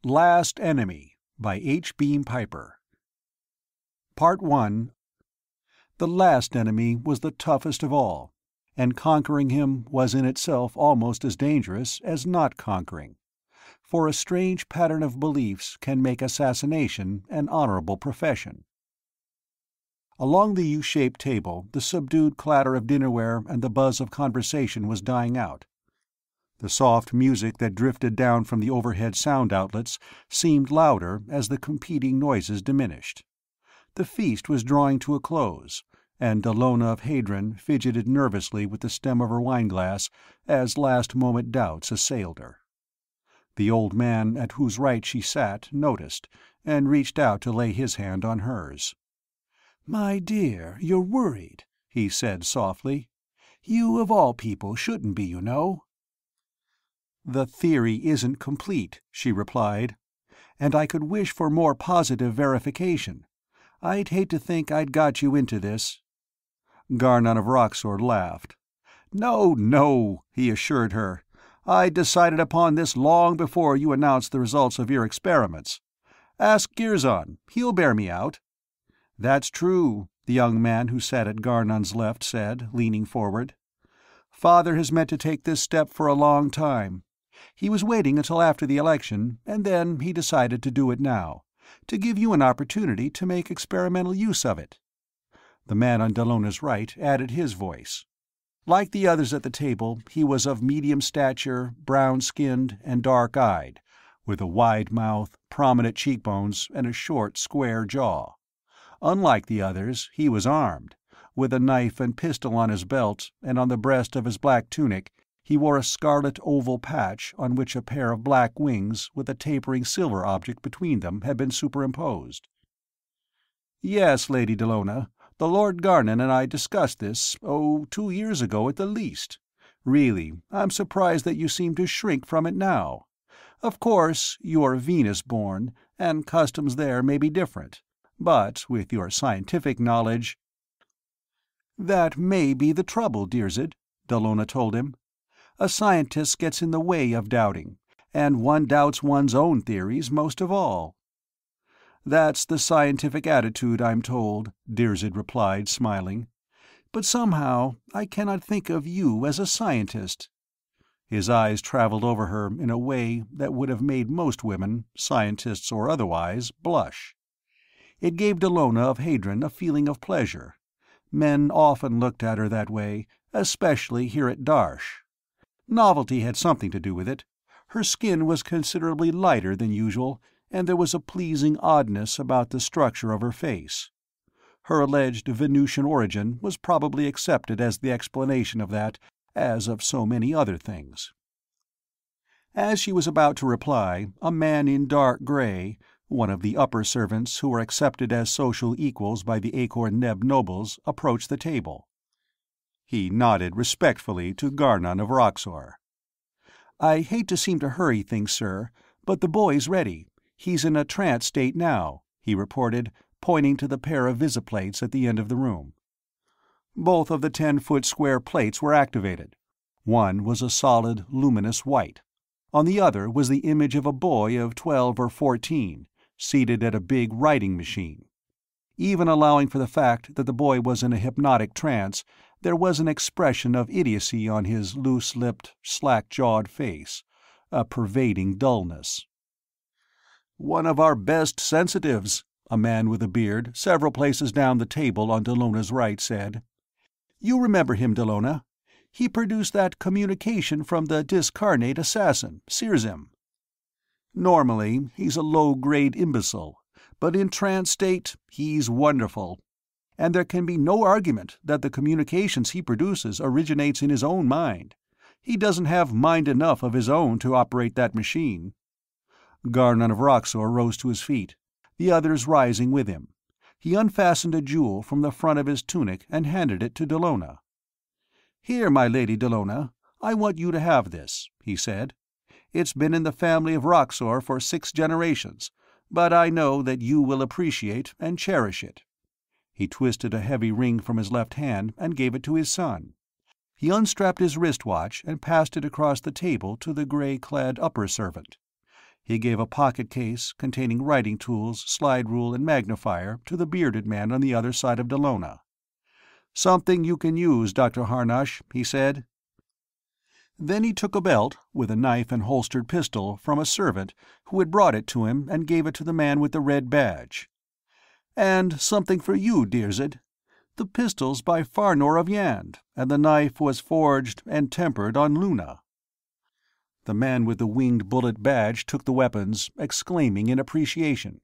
Last Enemy by H. Beam Piper. Part 1. The last enemy was the toughest of all, and conquering him was in itself almost as dangerous as not conquering, for a strange pattern of beliefs can make assassination an honorable profession. Along the U-shaped table, the subdued clatter of dinnerware and the buzz of conversation was dying out. The soft music that drifted down from the overhead sound outlets seemed louder as the competing noises diminished. The feast was drawing to a close, and Dallona of Hadron fidgeted nervously with the stem of her wineglass as last-moment doubts assailed her. The old man at whose right she sat noticed, and reached out to lay his hand on hers. "My dear, you're worried," he said softly. "You, of all people, shouldn't be, you know." "The theory isn't complete," she replied, "and I could wish for more positive verification. I'd hate to think I'd got you into this." Garnon of Roxor laughed. "No, no," he assured her. "I decided upon this long before you announced the results of your experiments. Ask Girzon. He'll bear me out." "That's true," the young man who sat at Garnon's left said, leaning forward. "Father has meant to take this step for a long time. He was waiting until after the election, and then he decided to do it now, to give you an opportunity to make experimental use of it." The man on Dallona's right added his voice. Like the others at the table, he was of medium stature, brown-skinned, and dark-eyed, with a wide mouth, prominent cheekbones, and a short, square jaw. Unlike the others, he was armed. With a knife and pistol on his belt, and on the breast of his black tunic, he wore a scarlet oval patch on which a pair of black wings with a tapering silver object between them had been superimposed. "Yes, Lady Dallona, the Lord Garnon and I discussed this, 2 years ago at the least. Really, I'm surprised that you seem to shrink from it now. Of course, you're Venus-born, and customs there may be different, but with your scientific knowledge—" "That may be the trouble, Dirzed," Dallona told him. "A scientist gets in the way of doubting, and one doubts one's own theories most of all." "That's the scientific attitude, I'm told," Dirzed replied, smiling. "But somehow I cannot think of you as a scientist." His eyes traveled over her in a way that would have made most women, scientists or otherwise, blush. It gave Dallona of Hadron a feeling of pleasure. Men often looked at her that way, especially here at Darsh. Novelty had something to do with it. Her skin was considerably lighter than usual, and there was a pleasing oddness about the structure of her face. Her alleged Venusian origin was probably accepted as the explanation of that, as of so many other things. As she was about to reply, a man in dark gray, one of the upper servants who were accepted as social equals by the Akor-Neb nobles, approached the table. He nodded respectfully to Garnon of Roxor. "I hate to seem to hurry things, sir, but the boy's ready. He's in a trance state now," he reported, pointing to the pair of visiplates at the end of the room. Both of the 10-foot square plates were activated. One was a solid, luminous white. On the other was the image of a boy of 12 or 14, seated at a big writing machine. Even allowing for the fact that the boy was in a hypnotic trance, there was an expression of idiocy on his loose-lipped, slack-jawed face, a pervading dullness. "One of our best sensitives," a man with a beard, several places down the table on Dallona's right, said. "You remember him, Dallona. He produced that communication from the discarnate assassin, Sirzim. Normally, he's a low-grade imbecile, but in trance state, he's wonderful. And there can be no argument that the communications he produces originates in his own mind. He doesn't have mind enough of his own to operate that machine." Garnon of Roxor rose to his feet, the others rising with him. He unfastened a jewel from the front of his tunic and handed it to Dallona. "Here, my Lady Dallona, I want you to have this," he said. "It's been in the family of Roxor for 6 generations, but I know that you will appreciate and cherish it." He twisted a heavy ring from his left hand and gave it to his son. He unstrapped his wristwatch and passed it across the table to the gray-clad upper servant. He gave a pocket case containing writing tools, slide rule, and magnifier to the bearded man on the other side of Dallona. "Something you can use, Dr. Harnosh," he said. Then he took a belt, with a knife and holstered pistol, from a servant who had brought it to him and gave it to the man with the red badge. "And something for you, Dirzed. The pistol's by Farnor of Yand, and the knife was forged and tempered on Luna." The man with the winged bullet badge took the weapons, exclaiming in appreciation.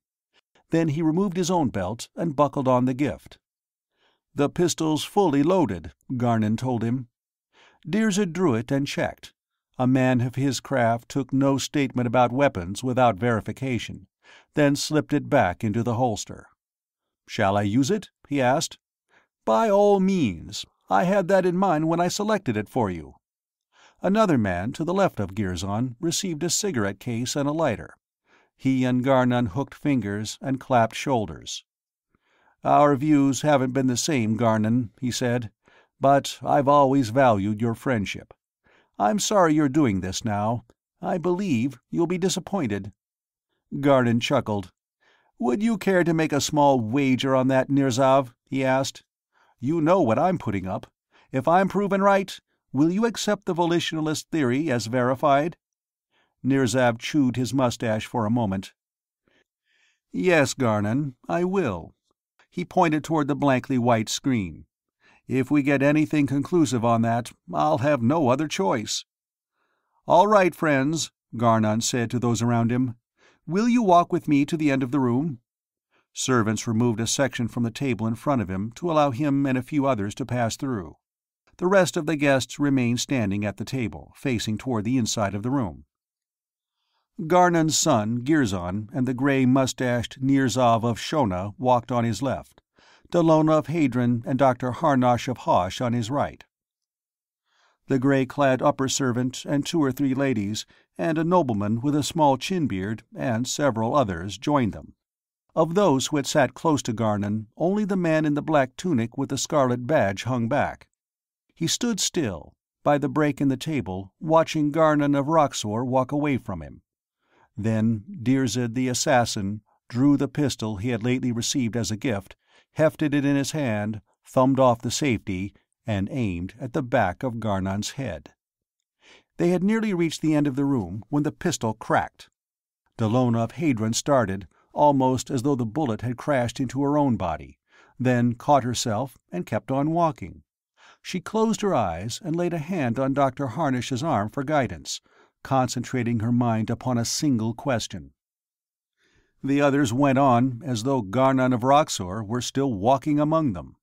Then he removed his own belt and buckled on the gift. "The pistol's fully loaded," Garnon told him. Dirzed drew it and checked. A man of his craft took no statement about weapons without verification, then slipped it back into the holster. "Shall I use it?" he asked. "By all means. I had that in mind when I selected it for you." Another man to the left of Girzon received a cigarette case and a lighter. He and Garnon hooked fingers and clapped shoulders. "Our views haven't been the same, Garnon," he said, "but I've always valued your friendship. I'm sorry you're doing this now. I believe you'll be disappointed." Garnon chuckled. "Would you care to make a small wager on that, Nirzav?" he asked. "You know what I'm putting up. If I'm proven right, will you accept the volitionalist theory as verified?" Nirzav chewed his mustache for a moment. "Yes, Garnon, I will." He pointed toward the blankly white screen. "If we get anything conclusive on that, I'll have no other choice." "All right, friends," Garnon said to those around him. "Will you walk with me to the end of the room?" Servants removed a section from the table in front of him to allow him and a few others to pass through. The rest of the guests remained standing at the table, facing toward the inside of the room. Garnon's son, Girzon, and the grey-mustached Nirzav of Shona walked on his left, Dallona of Hadron and Dr. Harnosh of Hosh on his right. The grey-clad upper servant and 2 or 3 ladies, and a nobleman with a small chin-beard, and several others joined them. Of those who had sat close to Garnon, only the man in the black tunic with the scarlet badge hung back. He stood still, by the break in the table, watching Garnon of Roxor walk away from him. Then Dirzed the assassin drew the pistol he had lately received as a gift, hefted it in his hand, thumbed off the safety, and aimed at the back of Garnon's head. They had nearly reached the end of the room when the pistol cracked. Dallona of Hadron started, almost as though the bullet had crashed into her own body, then caught herself and kept on walking. She closed her eyes and laid a hand on Dr. Harnosh's arm for guidance, concentrating her mind upon a single question. The others went on as though Garnon of Roxor were still walking among them.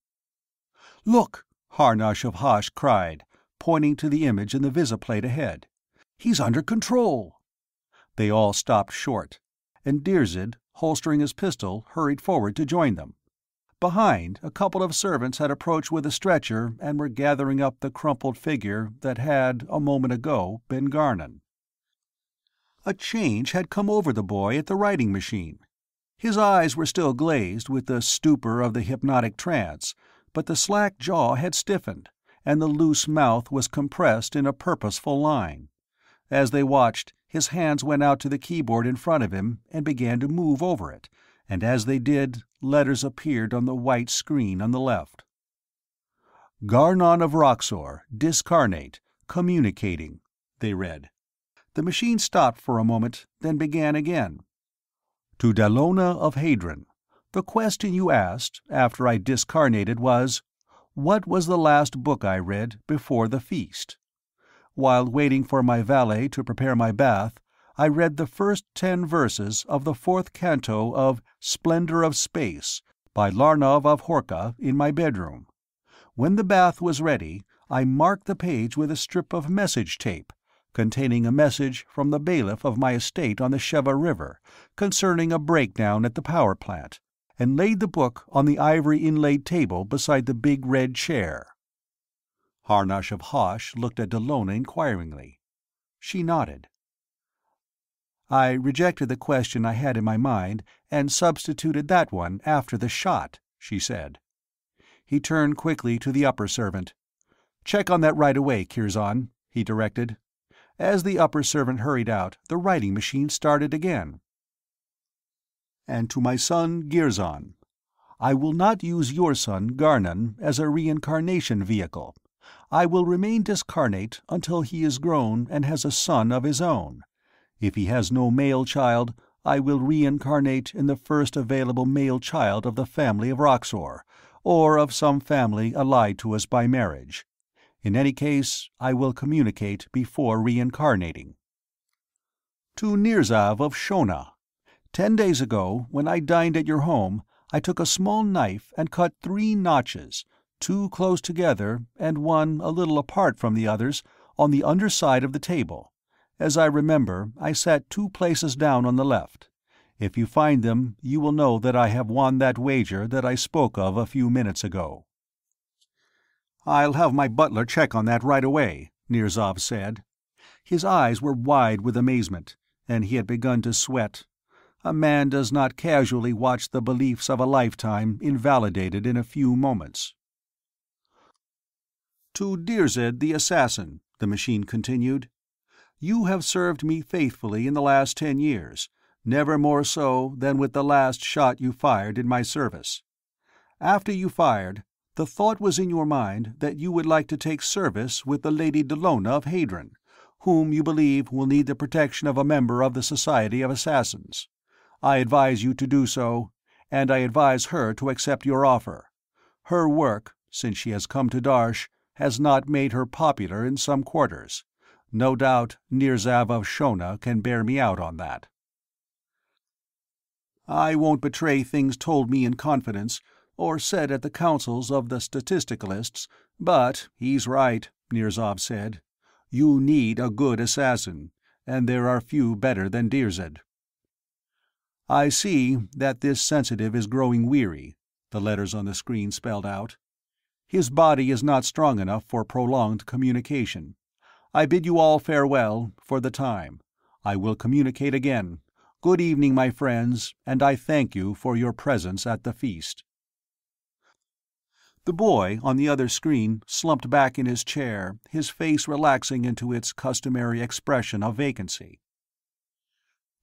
"Look!" Harnosh of Hosh cried, pointing to the image in the visiplate ahead. "He's under control!" They all stopped short, and Dirzed, holstering his pistol, hurried forward to join them. Behind, a couple of servants had approached with a stretcher and were gathering up the crumpled figure that had, a moment ago, been Garnon. A change had come over the boy at the writing machine. His eyes were still glazed with the stupor of the hypnotic trance, but the slack jaw had stiffened, and the loose mouth was compressed in a purposeful line. As they watched, his hands went out to the keyboard in front of him and began to move over it, and as they did, letters appeared on the white screen on the left. "Garnon of Roxor, discarnate, communicating," they read. The machine stopped for a moment, then began again. "To Dallona of Hadron, the question you asked, after I discarnated, was, 'What was the last book I read before the feast?' While waiting for my valet to prepare my bath, I read the first 10 verses of the 4th canto of Splendor of Space by Larnov of Horka in my bedroom. When the bath was ready, I marked the page with a strip of message tape, containing a message from the bailiff of my estate on the Sheva River, concerning a breakdown at the power plant, and laid the book on the ivory inlaid table beside the big red chair." Harnosh of Hosh looked at Dallona inquiringly. She nodded. "I rejected the question I had in my mind and substituted that one after the shot," she said. He turned quickly to the upper servant. "Check on that right away, Kirzon," he directed. As the upper servant hurried out, the writing machine started again. And to my son Girzon, I will not use your son Garnon as a reincarnation vehicle. I will remain discarnate until he is grown and has a son of his own. If he has no male child, I will reincarnate in the first available male child of the family of Roxor, or of some family allied to us by marriage. In any case, I will communicate before reincarnating. To Nirzav of Shona. 10 days ago, when I dined at your home, I took a small knife and cut 3 notches, 2 close together and 1 a little apart from the others, on the underside of the table. As I remember, I sat 2 places down on the left. If you find them, you will know that I have won that wager that I spoke of a few minutes ago. I'll have my butler check on that right away, Nirzav said. His eyes were wide with amazement, and he had begun to sweat. A man does not casually watch the beliefs of a lifetime invalidated in a few moments. To Dirzed the assassin, the machine continued. You have served me faithfully in the last 10 years, never more so than with the last shot you fired in my service. After you fired, the thought was in your mind that you would like to take service with the Lady Dallona of Hadron, whom you believe will need the protection of a member of the Society of Assassins. I advise you to do so, and I advise her to accept your offer. Her work, since she has come to Darsh, has not made her popular in some quarters. No doubt Nirzav of Shona can bear me out on that. I won't betray things told me in confidence, or said at the councils of the statisticalists, but he's right, Nirzav said. You need a good assassin, and there are few better than Dirzed. I see that this sensitive is growing weary, the letters on the screen spelled out. His body is not strong enough for prolonged communication. I bid you all farewell, for the time. I will communicate again. Good evening, my friends, and I thank you for your presence at the feast. The boy on the other screen slumped back in his chair, his face relaxing into its customary expression of vacancy.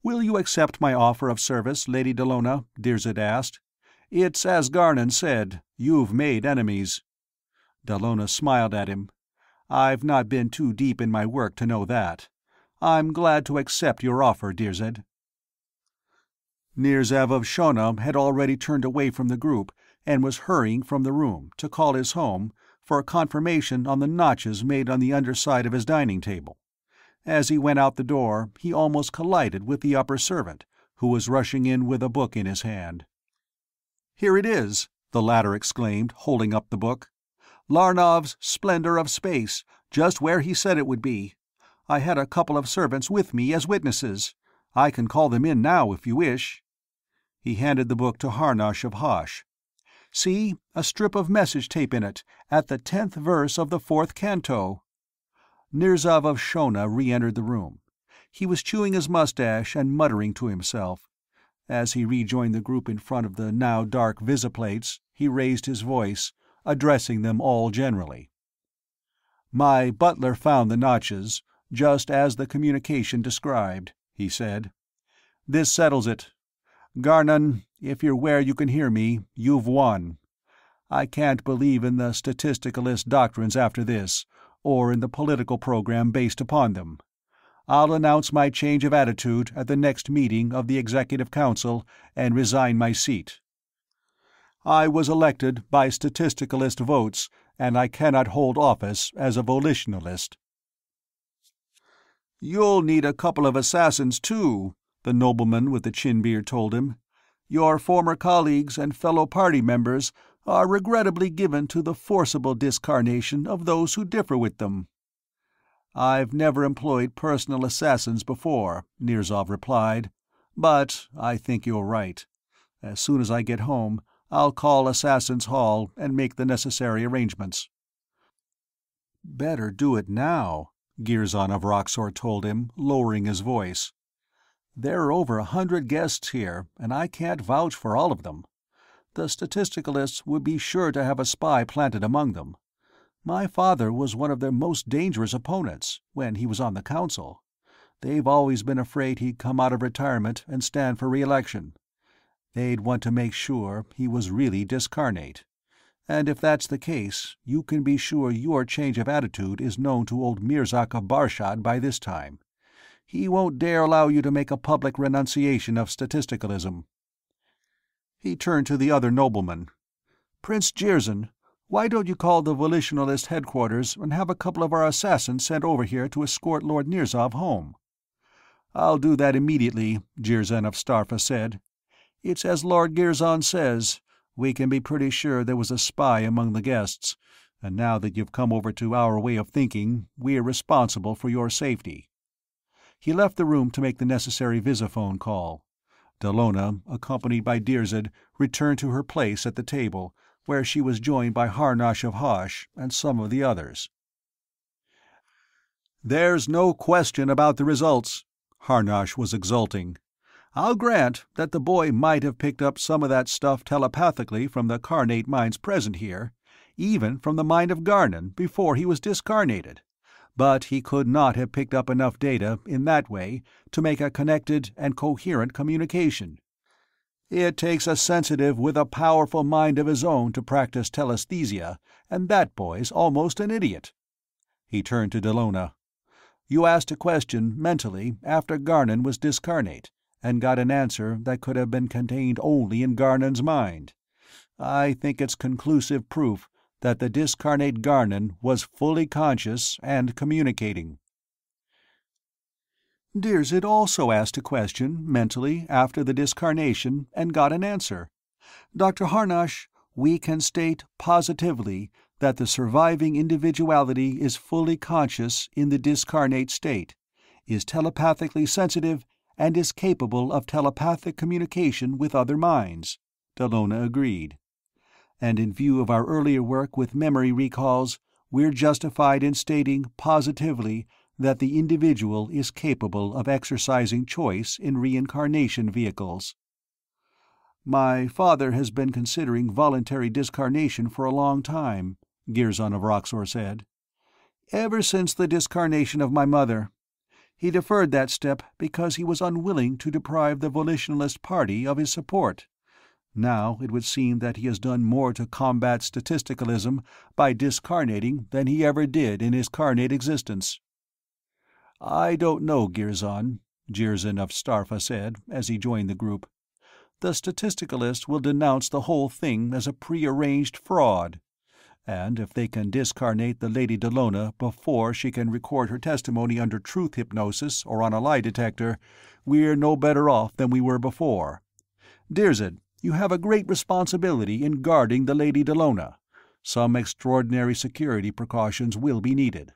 "Will you accept my offer of service, Lady Dallona?" Dirzed asked. "It's as Garnon said, you've made enemies." Dallona smiled at him. "I've not been too deep in my work to know that. I'm glad to accept your offer, Dirzed." Nirzav of Shona had already turned away from the group and was hurrying from the room to call his home for confirmation on the notches made on the underside of his dining table. As he went out the door, he almost collided with the upper servant, who was rushing in with a book in his hand. "Here it is," the latter exclaimed, holding up the book. "Larnov's Splendor of Space, just where he said it would be. I had a couple of servants with me as witnesses. I can call them in now if you wish." He handed the book to Harnosh of Hosh. "See, a strip of message tape in it, at the 10th verse of the 4th canto." Nirzav of Shona re-entered the room. He was chewing his mustache and muttering to himself. As he rejoined the group in front of the now dark visiplates, he raised his voice, addressing them all generally. "My butler found the notches, just as the communication described," he said. "This settles it. Garnon, if you're where you can hear me, you've won. I can't believe in the statisticalist doctrines after this, or in the political program based upon them. I'll announce my change of attitude at the next meeting of the Executive Council and resign my seat. I was elected by statisticalist votes, and I cannot hold office as a volitionalist." "You'll need a couple of assassins, too," the nobleman with the chin-beard told him. "Your former colleagues and fellow party members are regrettably given to the forcible discarnation of those who differ with them." "I've never employed personal assassins before," Nirzav replied, "but I think you're right. As soon as I get home, I'll call Assassins' Hall and make the necessary arrangements." "Better do it now," Girzon of Roxor told him, lowering his voice. "There are over 100 guests here, and I can't vouch for all of them. The statisticalists would be sure to have a spy planted among them. My father was one of their most dangerous opponents when he was on the council. They've always been afraid he'd come out of retirement and stand for re-election. They'd want to make sure he was really discarnate. And if that's the case, you can be sure your change of attitude is known to old Mirzak of Barshad by this time. He won't dare allow you to make a public renunciation of statisticalism." He turned to the other nobleman. "Prince Jirzyn, why don't you call the Volitionalist headquarters and have a couple of our assassins sent over here to escort Lord Nirzov home?" "I'll do that immediately," Jirzyn of Starpha said. "It's as Lord Girzon says. We can be pretty sure there was a spy among the guests, and now that you've come over to our way of thinking, we're responsible for your safety." He left the room to make the necessary visiphone call. Dallona, accompanied by Dirzed, returned to her place at the table, where she was joined by Harnosh of Hosh and some of the others. "There's no question about the results," Harnosh was exulting. "I'll grant that the boy might have picked up some of that stuff telepathically from the carnate minds present here, even from the mind of Garnon before he was discarnated, but he could not have picked up enough data in that way to make a connected and coherent communication. It takes a sensitive with a powerful mind of his own to practice telesthesia, and that boy's almost an idiot." He turned to Dallona. "You asked a question mentally after Garnon was discarnate, and got an answer that could have been contained only in Garnon's mind. I think it's conclusive proof that the discarnate Garnon was fully conscious and communicating." Dirzed also asked a question mentally after the discarnation and got an answer. "Dr. Harnosh, we can state positively that the surviving individuality is fully conscious in the discarnate state, is telepathically sensitive, and is capable of telepathic communication with other minds," Dallona agreed. "And in view of our earlier work with memory recalls, we're justified in stating positively that the individual is capable of exercising choice in reincarnation vehicles." "My father has been considering voluntary discarnation for a long time," Girzon of Roxor said. "Ever since the discarnation of my mother. He deferred that step because he was unwilling to deprive the Volitionalist Party of his support. Now it would seem that he has done more to combat statisticalism by discarnating than he ever did in his carnate existence." "I don't know, Girzon," Jirzyn of Starpha said, as he joined the group. "The statisticalists will denounce the whole thing as a prearranged fraud. And if they can discarnate the Lady Dallona before she can record her testimony under truth hypnosis or on a lie detector, we're no better off than we were before. Dirzed, you have a great responsibility in guarding the Lady Dallona. Some extraordinary security precautions will be needed."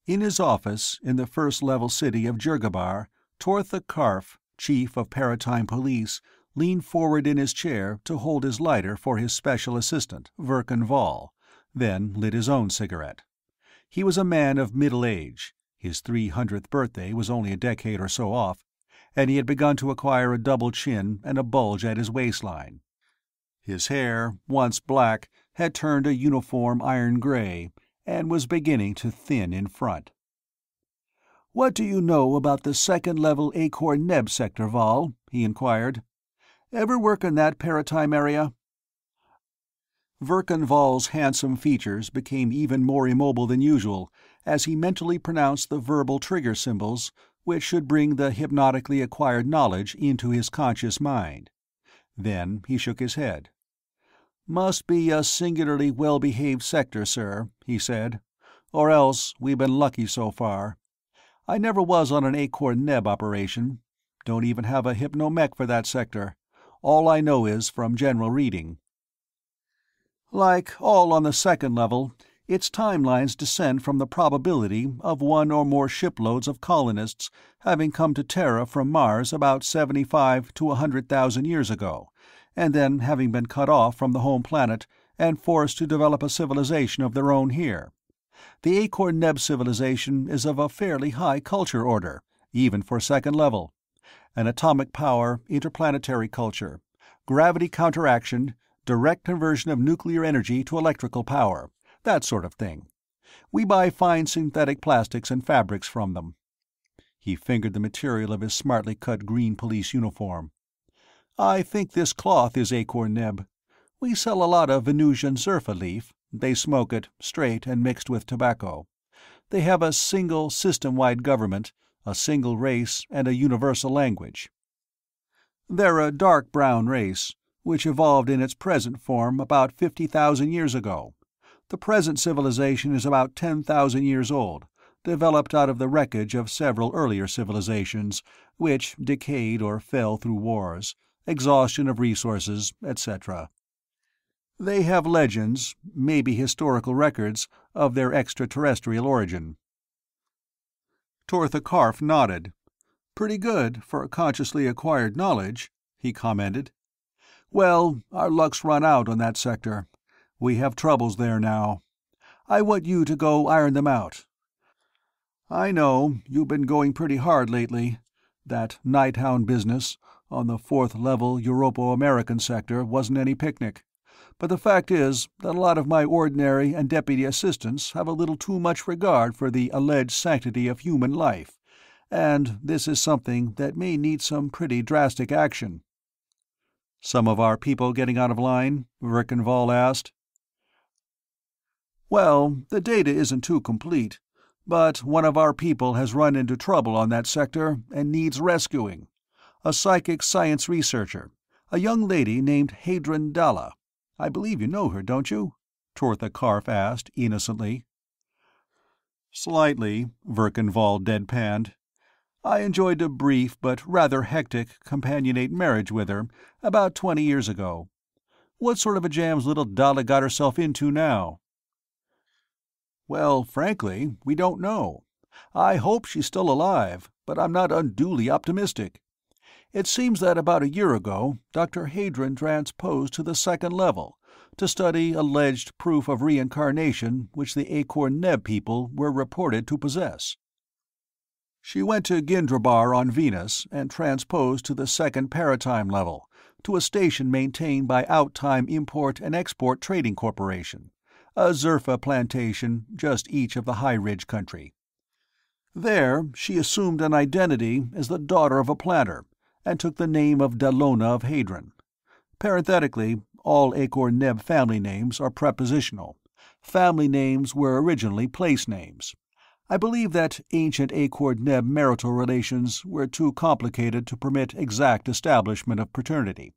In his office in the first-level city of Jurgabar, Tortha Karf, chief of Paratime Police, leaned forward in his chair to hold his lighter for his special assistant, Verkan Vall, then lit his own cigarette. He was a man of middle age. His 300th birthday was only a decade or so off, and he had begun to acquire a double chin and a bulge at his waistline. His hair, once black, had turned a uniform iron gray, and was beginning to thin in front. "What do you know about the second-level Akor-Neb sector, Vall?" he inquired. "Ever work in that paratime area?" Verkan Vall's handsome features became even more immobile than usual as he mentally pronounced the verbal trigger symbols which should bring the hypnotically acquired knowledge into his conscious mind. Then he shook his head. "Must be a singularly well-behaved sector, sir," he said. "Or else we've been lucky so far. I never was on an Akor-Neb operation. Don't even have a hypno-mech for that sector. All I know is from general reading. Like all on the second level, its timelines descend from the probability of one or more shiploads of colonists having come to Terra from Mars about 75 to 100,000 years ago, and then having been cut off from the home planet and forced to develop a civilization of their own here. The Akor-Neb civilization is of a fairly high culture order, even for second level. An atomic power, interplanetary culture, gravity counteraction, direct conversion of nuclear energy to electrical power, that sort of thing. We buy fine synthetic plastics and fabrics from them." He fingered the material of his smartly cut green police uniform. "I think this cloth is acorn neb. We sell a lot of Venusian zerfa leaf. They smoke it, straight and mixed with tobacco. They have a single system-wide government, a single race, and a universal language. They're a dark brown race, which evolved in its present form about 50,000 years ago. The present civilization is about 10,000 years old, developed out of the wreckage of several earlier civilizations, which decayed or fell through wars, exhaustion of resources, etc. They have legends, maybe historical records, of their extraterrestrial origin." Tortha Karf nodded. "Pretty good for consciously acquired knowledge," he commented. "Well, our luck's run out on that sector. We have troubles there now. I want you to go iron them out. I know, you've been going pretty hard lately. That Nighthound business, on the 4th level Europo-American sector, wasn't any picnic. But the fact is that a lot of my ordinary and deputy assistants have a little too much regard for the alleged sanctity of human life, and this is something that may need some pretty drastic action." "Some of our people getting out of line?" Virkenval asked. "Well, the data isn't too complete, but one of our people has run into trouble on that sector and needs rescuing. A psychic science researcher, a young lady named Hadron Dalla. I believe you know her, don't you?" Tortha Karf asked, innocently. "Slightly," Virkenval deadpanned. "I enjoyed a brief but rather hectic companionate marriage with her about 20 years ago. What sort of a jam's little Dalla got herself into now?" "Well, frankly, we don't know. I hope she's still alive, but I'm not unduly optimistic. It seems that about a year ago, Dr. Hadron transposed to the 2nd level to study alleged proof of reincarnation which the Acorn Neb people were reported to possess. She went to Gindrabar on Venus and transposed to the 2nd paratime level, to a station maintained by Outtime Import and Export Trading Corporation, a zerfa plantation just east of the High Ridge country. There she assumed an identity as the daughter of a planter, and took the name of Dallona of Hadron. Parenthetically, all Acorn Neb family names are prepositional. Family names were originally place names. I believe that ancient Acorn Neb marital relations were too complicated to permit exact establishment of paternity.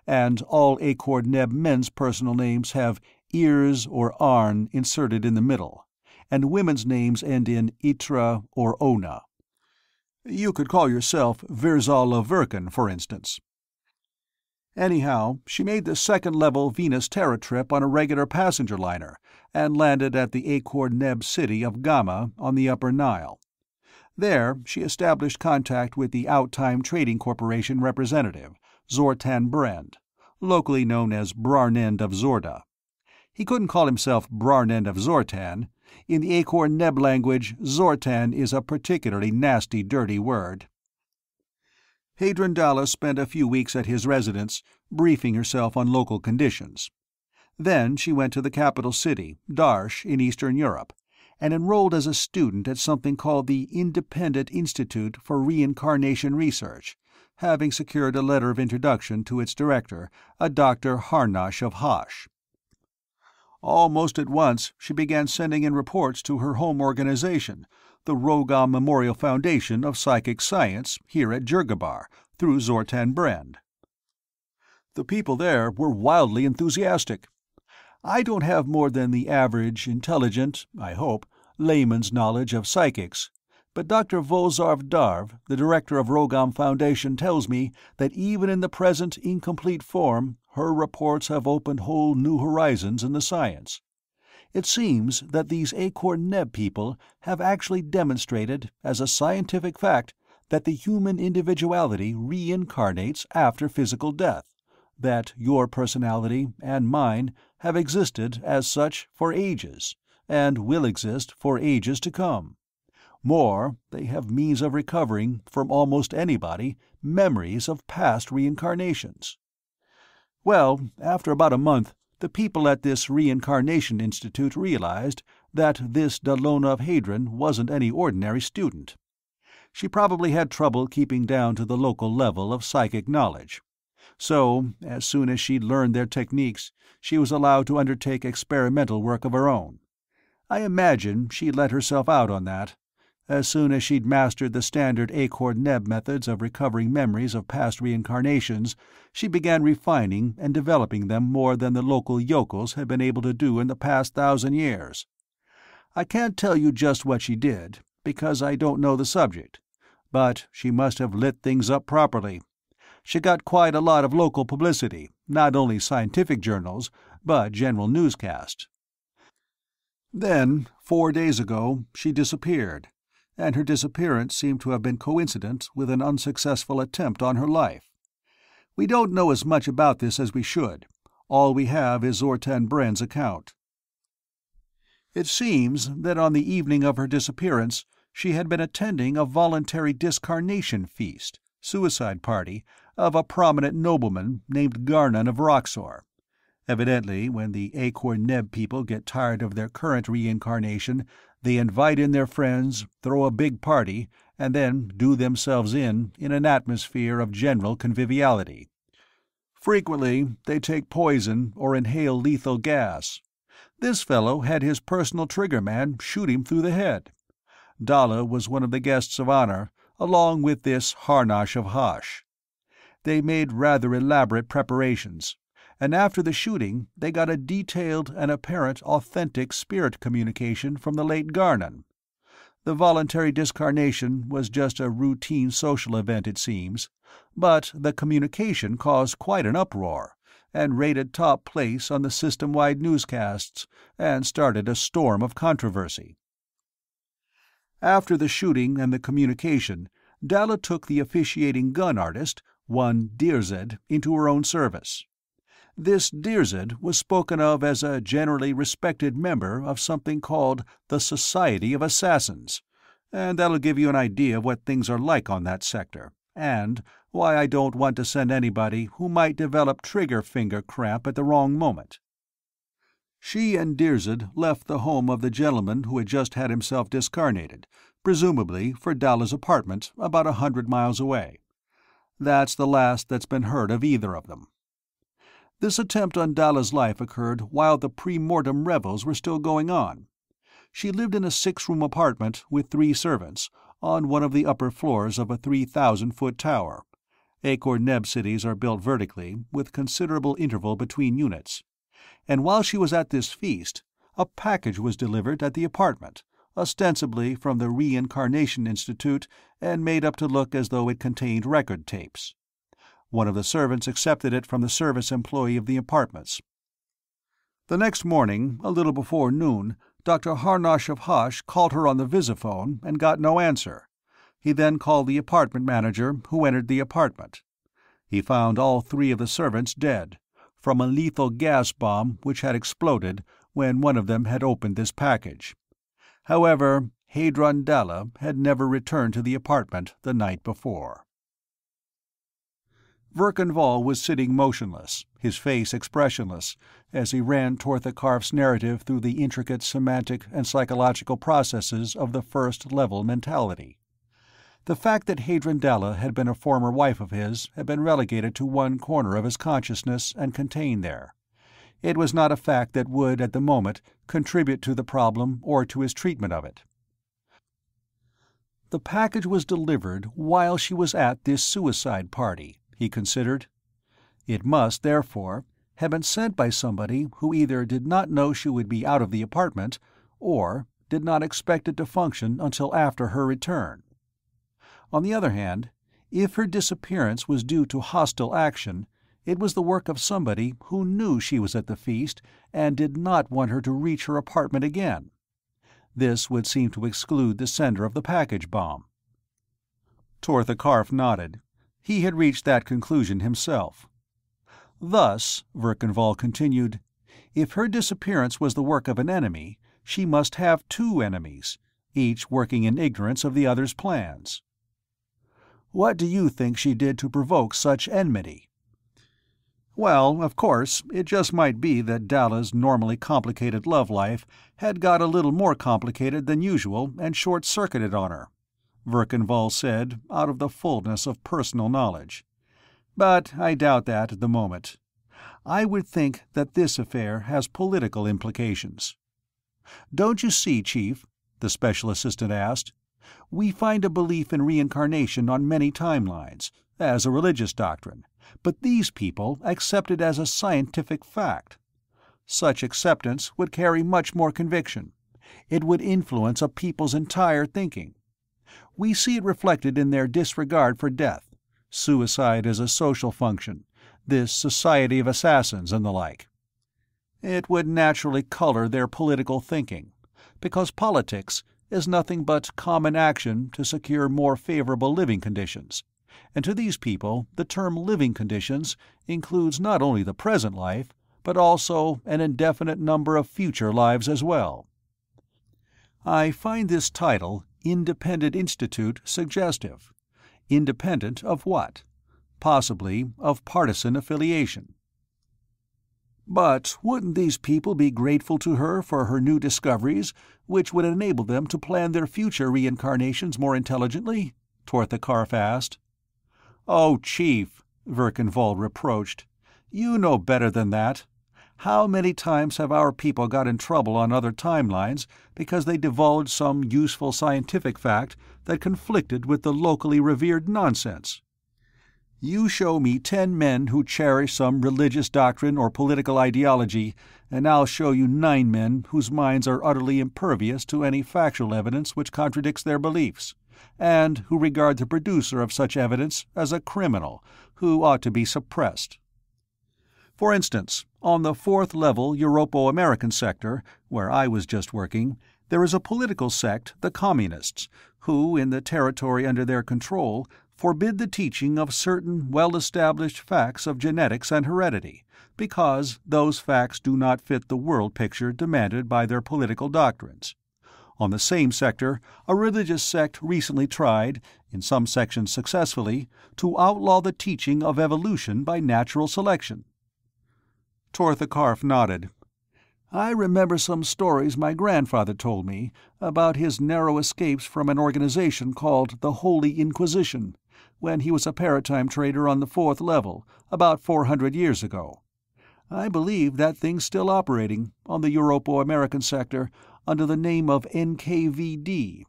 And all Acorn Neb men's personal names have ears or arn inserted in the middle, and women's names end in itra or ona. You could call yourself Virzala Virken, for instance. Anyhow, she made the 2nd level Venus Terra trip on a regular passenger liner and landed at the Acorn Neb city of Gamma on the Upper Nile. There she established contact with the Outtime Trading Corporation representative, Zortan Brand, locally known as Brarnend of Zorda. He couldn't call himself Brarnend of Zortan. In the Acorn Neb language, Zortan is a particularly nasty, dirty word. Hadron Dalla spent a few weeks at his residence, briefing herself on local conditions. Then she went to the capital city, Darsh, in Eastern Europe, and enrolled as a student at something called the Independent Institute for Reincarnation Research, having secured a letter of introduction to its director, a Dr. Harnash of Hosh. Almost at once she began sending in reports to her home organization, the Rogam Memorial Foundation of Psychic Science, here at Jurgabar, through Zortan Brand. The people there were wildly enthusiastic. I don't have more than the average, intelligent, I hope, layman's knowledge of psychics, but Dr. Vozarv Darv, the director of Rogam Foundation, tells me that even in the present incomplete form, her reports have opened whole new horizons in the science. It seems that these Acorn Neb people have actually demonstrated, as a scientific fact, that the human individuality reincarnates after physical death, that your personality and mine have existed as such for ages, and will exist for ages to come. More, they have means of recovering, from almost anybody, memories of past reincarnations. Well, after about a month, the people at this Reincarnation Institute realized that this Dallona of Hadron wasn't any ordinary student. She probably had trouble keeping down to the local level of psychic knowledge. So, as soon as she'd learned their techniques, she was allowed to undertake experimental work of her own. I imagine she let herself out on that. As soon as she'd mastered the standard Accord-Neb methods of recovering memories of past reincarnations, she began refining and developing them more than the local yokels had been able to do in the past 1,000 years. I can't tell you just what she did, because I don't know the subject, but she must have lit things up properly. She got quite a lot of local publicity, not only scientific journals, but general newscasts. Then, 4 days ago, she disappeared, and her disappearance seemed to have been coincident with an unsuccessful attempt on her life. We don't know as much about this as we should. All we have is Zortan Brenn's account. It seems that on the evening of her disappearance, she had been attending a voluntary discarnation feast, suicide party, of a prominent nobleman named Garnon of Roxor. Evidently, when the Accord-Neb people get tired of their current reincarnation, they invite in their friends, throw a big party, and then do themselves in an atmosphere of general conviviality. Frequently, they take poison or inhale lethal gas. This fellow had his personal triggerman shoot him through the head. Dalla was one of the guests of honor, along with this Harnash of Hosh. They made rather elaborate preparations, and after the shooting they got a detailed and apparent authentic spirit communication from the late Garnon. The voluntary discarnation was just a routine social event, it seems, but the communication caused quite an uproar, and rated top place on the system-wide newscasts, and started a storm of controversy. After the shooting and the communication, Dalla took the officiating gun artist, one Dirzed, into her own service. This Dirzed was spoken of as a generally respected member of something called the Society of Assassins, and that'll give you an idea of what things are like on that sector, and why I don't want to send anybody who might develop trigger-finger cramp at the wrong moment. She and Dirzed left the home of the gentleman who had just had himself discarnated, presumably for Dalla's apartment about 100 miles away. That's the last that's been heard of either of them. This attempt on Dalla's life occurred while the pre-mortem revels were still going on. She lived in a 6-room apartment with 3 servants, on one of the upper floors of a 3,000-foot tower. Accord-Neb cities are built vertically, with considerable interval between units. And while she was at this feast, a package was delivered at the apartment, ostensibly from the Reincarnation Institute and made up to look as though it contained record tapes. One of the servants accepted it from the service employee of the apartments. The next morning, a little before noon, Dr. Harnash of Hosh called her on the visiphone and got no answer. He then called the apartment manager, who entered the apartment. He found all 3 of the servants dead, from a lethal gas bomb which had exploded when one of them had opened this package. However, Hadron Dalla had never returned to the apartment the night before. Verkanvall was sitting motionless, his face expressionless, as he ran Torthakarf's narrative through the intricate semantic and psychological processes of the first-level mentality. The fact that Hadron Dalla had been a former wife of his had been relegated to one corner of his consciousness and contained there. It was not a fact that would, at the moment, contribute to the problem or to his treatment of it. The package was delivered while she was at this suicide party, he considered. It must, therefore, have been sent by somebody who either did not know she would be out of the apartment or did not expect it to function until after her return. On the other hand, if her disappearance was due to hostile action, it was the work of somebody who knew she was at the feast and did not want her to reach her apartment again. This would seem to exclude the sender of the package bomb. Torthakarf nodded. He had reached that conclusion himself. Thus, Verkanvall continued, if her disappearance was the work of an enemy, she must have 2 enemies, each working in ignorance of the other's plans. What do you think she did to provoke such enmity? Well, of course, it just might be that Dalla's normally complicated love life had got a little more complicated than usual and short-circuited on her, Verkenval said, out of the fullness of personal knowledge. But I doubt that at the moment. I would think that this affair has political implications. "Don't you see, Chief?" the Special Assistant asked. "We find a belief in reincarnation on many timelines, as a religious doctrine, but these people accept it as a scientific fact. Such acceptance would carry much more conviction. It would influence a people's entire thinking. We see it reflected in their disregard for death, suicide as a social function, this society of assassins and the like. It would naturally color their political thinking, because politics is nothing but common action to secure more favorable living conditions, and to these people the term living conditions includes not only the present life, but also an indefinite number of future lives as well. I find this title, Independent Institute, suggestive. Independent of what? Possibly of partisan affiliation. But wouldn't these people be grateful to her for her new discoveries, which would enable them to plan their future reincarnations more intelligently? Tortha Karf asked. "Oh, Chief," Verkenval reproached, "you know better than that. How many times have our people got in trouble on other timelines because they divulged some useful scientific fact that conflicted with the locally revered nonsense? You show me 10 men who cherish some religious doctrine or political ideology, and I'll show you 9 men whose minds are utterly impervious to any factual evidence which contradicts their beliefs, and who regard the producer of such evidence as a criminal who ought to be suppressed. For instance, on the 4th level Europo-American sector, where I was just working, there is a political sect, the Communists, who, in the territory under their control, forbid the teaching of certain well-established facts of genetics and heredity, because those facts do not fit the world picture demanded by their political doctrines. On the same sector, a religious sect recently tried, in some sections successfully, to outlaw the teaching of evolution by natural selection." Tortha Karf nodded. "I remember some stories my grandfather told me about his narrow escapes from an organization called the Holy Inquisition, when he was a paratime trader on the 4th level, about 400 years ago. I believe that thing's still operating, on the Europo-American sector, under the name of NKVD.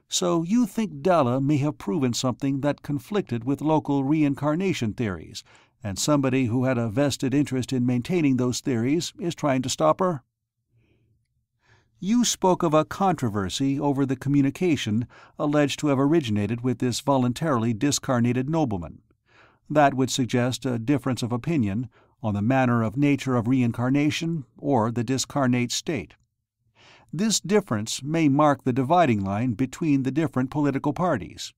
So you think Dalla may have proven something that conflicted with local reincarnation theories, and somebody who had a vested interest in maintaining those theories is trying to stop her?" "You spoke of a controversy over the communication alleged to have originated with this voluntarily discarnated nobleman. That would suggest a difference of opinion on the manner of nature of reincarnation or the discarnate state. This difference may mark the dividing line between the different political parties.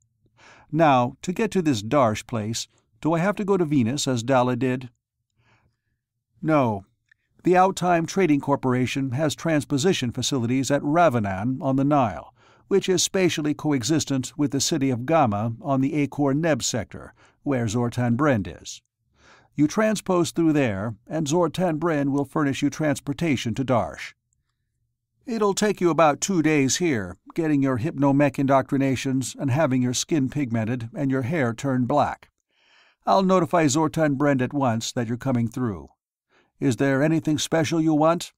Now, to get to this Darsh place, do I have to go to Venus as Dalla did?" "No. The Outtime Trading Corporation has transposition facilities at Ravanan on the Nile, which is spatially coexistent with the city of Gamma on the Akor-Neb sector, where Zortan Brend is. You transpose through there, and Zortan Brend will furnish you transportation to Darsh. It'll take you about 2 days here, getting your hypnomech indoctrinations and having your skin pigmented and your hair turned black. I'll notify Zortan Brend at once that you're coming through. Is there anything special you want?"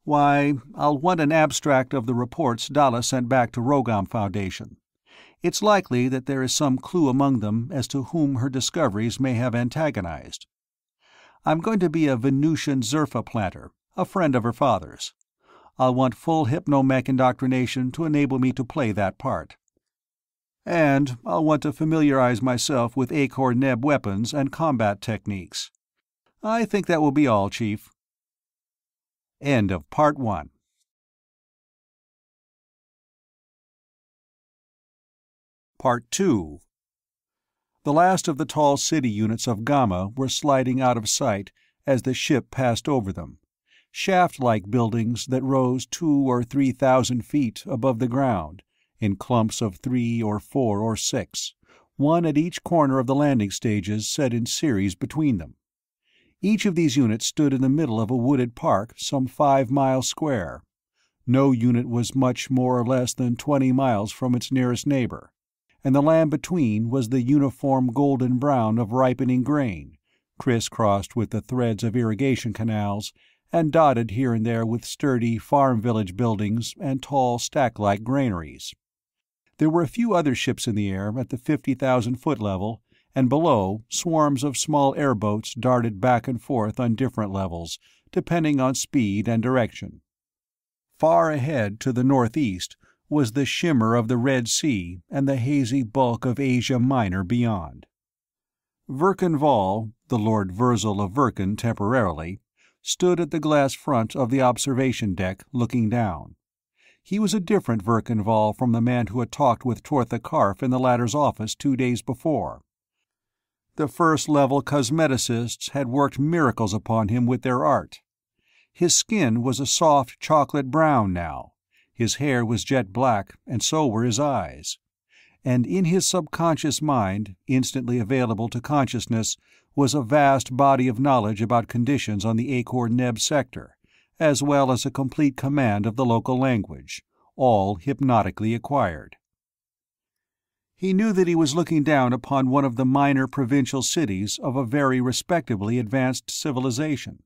"Why, I'll want an abstract of the reports Dalla sent back to Rogam Foundation. It's likely that there is some clue among them as to whom her discoveries may have antagonized. I'm going to be a Venusian Zerfa planter, a friend of her father's. I'll want full hypnomech indoctrination to enable me to play that part. And I'll want to familiarize myself with Akor-Neb weapons and combat techniques. I think that will be all, Chief." End of Part 1. Part 2. The last of the tall city units of Gamma were sliding out of sight as the ship passed over them, shaft-like buildings that rose 2,000 or 3,000 feet above the ground, in clumps of 3 or 4 or 6, one at each corner of the landing stages set in series between them. Each of these units stood in the middle of a wooded park some 5 miles square. No unit was much more or less than 20 miles from its nearest neighbor, and the land between was the uniform golden brown of ripening grain, criss-crossed with the threads of irrigation canals, and dotted here and there with sturdy farm village buildings and tall stack-like granaries. There were a few other ships in the air at the 50,000-foot level, and below, swarms of small airboats darted back and forth on different levels, depending on speed and direction. Far ahead to the northeast was the shimmer of the Red Sea and the hazy bulk of Asia Minor beyond. Verkan Vall, the Lord Virzal of Verkan temporarily, stood at the glass front of the observation deck looking down. He was a different Verkan Vall from the man who had talked with Tortha Karf in the latter's office 2 days before. The first-level cosmeticists had worked miracles upon him with their art. His skin was a soft chocolate brown now, his hair was jet black, and so were his eyes. And in his subconscious mind, instantly available to consciousness, was a vast body of knowledge about conditions on the Akor-Neb sector, as well as a complete command of the local language, all hypnotically acquired. He knew that he was looking down upon one of the minor provincial cities of a very respectably advanced civilization,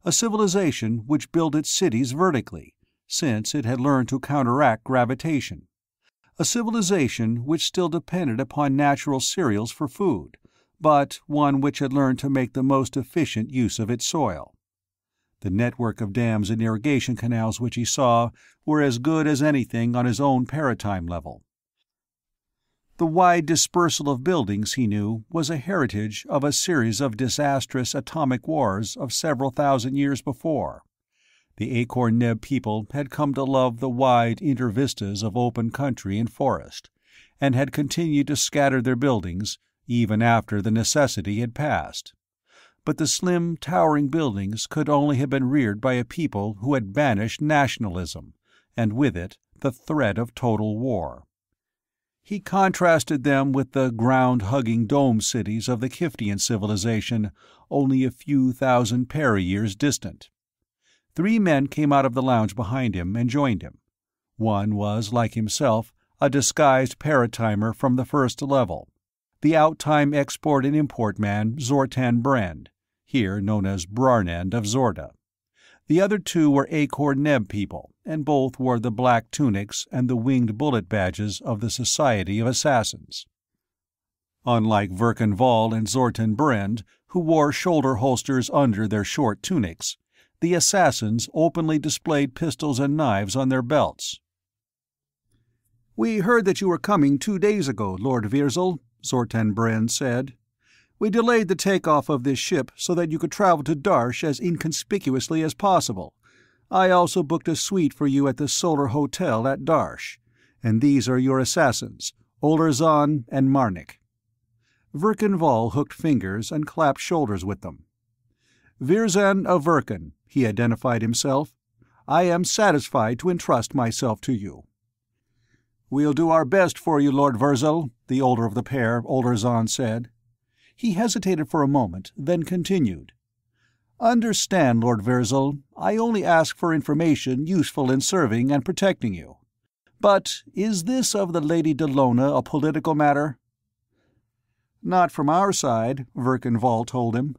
a civilization which built its cities vertically, since it had learned to counteract gravitation, a civilization which still depended upon natural cereals for food, but one which had learned to make the most efficient use of its soil. The network of dams and irrigation canals which he saw were as good as anything on his own paratime level. The wide dispersal of buildings, he knew, was a heritage of a series of disastrous atomic wars of several thousand years before. The Akor-Neb people had come to love the wide intervistas of open country and forest, and had continued to scatter their buildings, even after the necessity had passed. But the slim, towering buildings could only have been reared by a people who had banished nationalism, and with it the threat of total war. He contrasted them with the ground-hugging dome cities of the Kiftian civilization, only a few thousand para-years distant. 3 men came out of the lounge behind him and joined him. One was, like himself, a disguised paratimer from the first level, the out-time export and import man Zortan Brend, here known as Brarnend of Zorda. The other 2 were Akor-Neb people, and both wore the black tunics and the winged bullet badges of the Society of Assassins. Unlike Verkan Vall and Zortan Brend, who wore shoulder holsters under their short tunics, the assassins openly displayed pistols and knives on their belts. "We heard that you were coming 2 days ago, Lord Virzal," Zortan Brend said. "We delayed the takeoff of this ship so that you could travel to Darsh as inconspicuously as possible. I also booked a suite for you at the Solar Hotel at Darsh. And these are your assassins, Olerzan and Marnik." Verkan Vall hooked fingers and clapped shoulders with them. "Virzan of Verkan," he identified himself. "I am satisfied to entrust myself to you." "We'll do our best for you, Lord Virzal," the older of the pair, Olerzan, said. He hesitated for a moment, then continued. "Understand, Lord Virzal, I only ask for information useful in serving and protecting you. But is this of the Lady Dallona a political matter?" "Not from our side," Verkan Vall told him.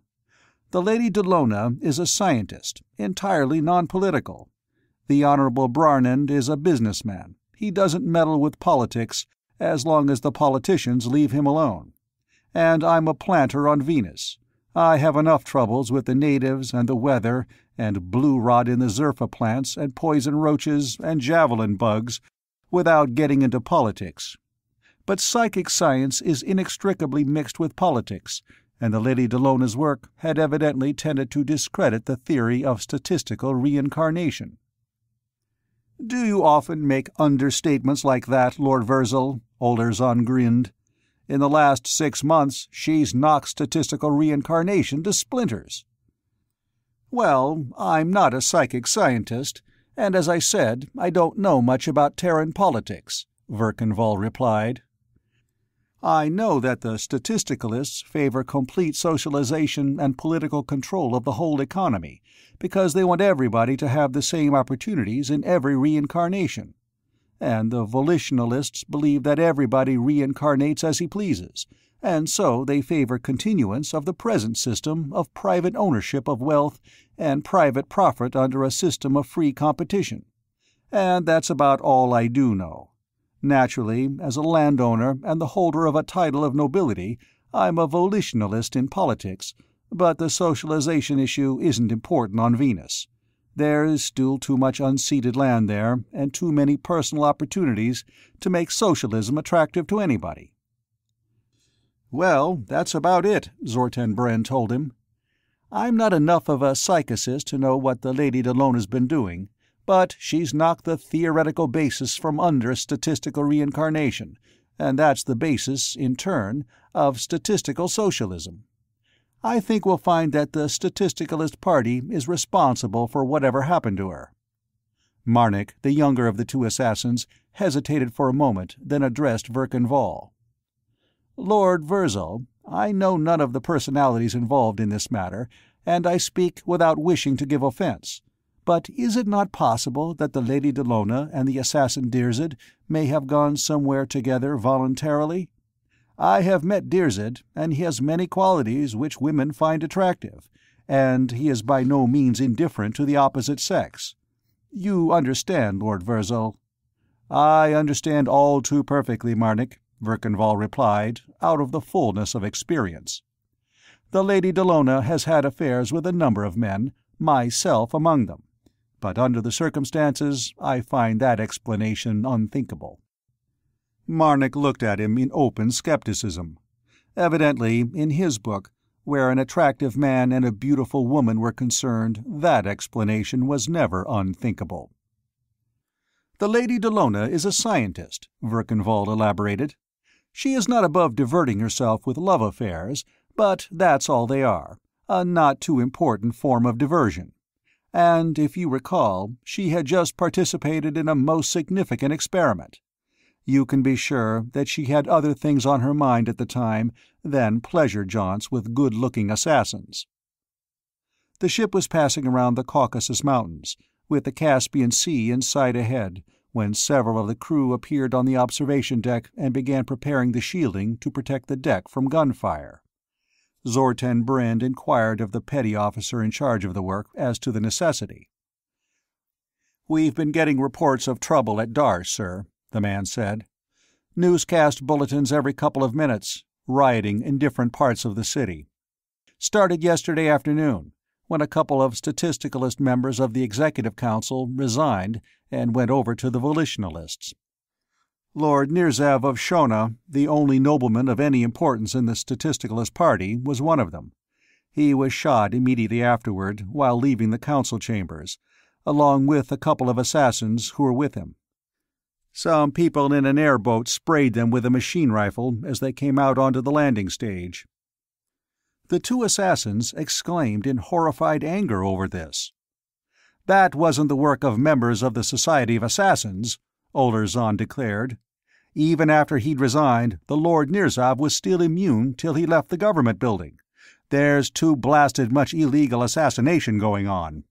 "The Lady Dallona is a scientist, entirely non-political. The Honorable Brarnend is a businessman. He doesn't meddle with politics, as long as the politicians leave him alone. And I'm a planter on Venus. I have enough troubles with the natives and the weather and blue rot in the Zerfa plants and poison roaches and javelin bugs without getting into politics. But psychic science is inextricably mixed with politics, and the Lady Dallona's work had evidently tended to discredit the theory of statistical reincarnation." "Do you often make understatements like that, Lord Virzal?" Olerzan grinned. "In the last 6 months, she's knocked statistical reincarnation to splinters." "Well, I'm not a psychic scientist, and as I said, I don't know much about Terran politics," Verkan Vall replied. I know that the statisticalists favor complete socialization and political control of the whole economy, because they want everybody to have the same opportunities in every reincarnation. And the volitionalists believe that everybody reincarnates as he pleases, and so they favor continuance of the present system of private ownership of wealth and private profit under a system of free competition. And that's about all I do know. Naturally, as a landowner and the holder of a title of nobility, I'm a volitionalist in politics, but the socialization issue isn't important on Venus. There is still too much unceded land there, and too many personal opportunities to make socialism attractive to anybody. "Well, that's about it," Zortan Bren told him. "I'm not enough of a psychicist to know what the Lady Dellona's been doing, but she's knocked the theoretical basis from under statistical reincarnation, and that's the basis, in turn, of statistical socialism. I think we'll find that the Statisticalist Party is responsible for whatever happened to her." Marnik, the younger of the two assassins, hesitated for a moment, then addressed Verkan Vall. "Lord Virzal, I know none of the personalities involved in this matter, and I speak without wishing to give offense. But is it not possible that the Lady Dellona and the assassin Dirzed may have gone somewhere together voluntarily? I have met Dirzed, and he has many qualities which women find attractive, and he is by no means indifferent to the opposite sex. You understand, Lord Virzal?" "I understand all too perfectly, Marnik," Verkan Vall replied, out of the fullness of experience. "The Lady Dellona has had affairs with a number of men, myself among them. But under the circumstances, I find that explanation unthinkable." Marnik looked at him in open skepticism. Evidently, in his book, where an attractive man and a beautiful woman were concerned, that explanation was never unthinkable. "The Lady Dellona is a scientist," Verkan Vall elaborated. "She is not above diverting herself with love affairs, but that's all they are, a not too important form of diversion. And, if you recall, she had just participated in a most significant experiment. You can be sure that she had other things on her mind at the time than pleasure jaunts with good-looking assassins." The ship was passing around the Caucasus Mountains, with the Caspian Sea in sight ahead, when several of the crew appeared on the observation deck and began preparing the shielding to protect the deck from gunfire. Zortan Bren inquired of the petty officer in charge of the work as to the necessity. "We've been getting reports of trouble at Darsh, sir," the man said. "Newscast bulletins every couple of minutes, rioting in different parts of the city. Started yesterday afternoon, when a couple of statisticalist members of the Executive Council resigned and went over to the volitionalists. Lord Nirzav of Shona, the only nobleman of any importance in the Statisticalist Party, was one of them. He was shot immediately afterward while leaving the council chambers, along with a couple of assassins who were with him. Some people in an airboat sprayed them with a machine rifle as they came out onto the landing stage." The two assassins exclaimed in horrified anger over this. "That wasn't the work of members of the Society of Assassins," Olerzon declared. "Even after he'd resigned, the Lord Nirzav was still immune till he left the government building. There's too blasted much illegal assassination going on."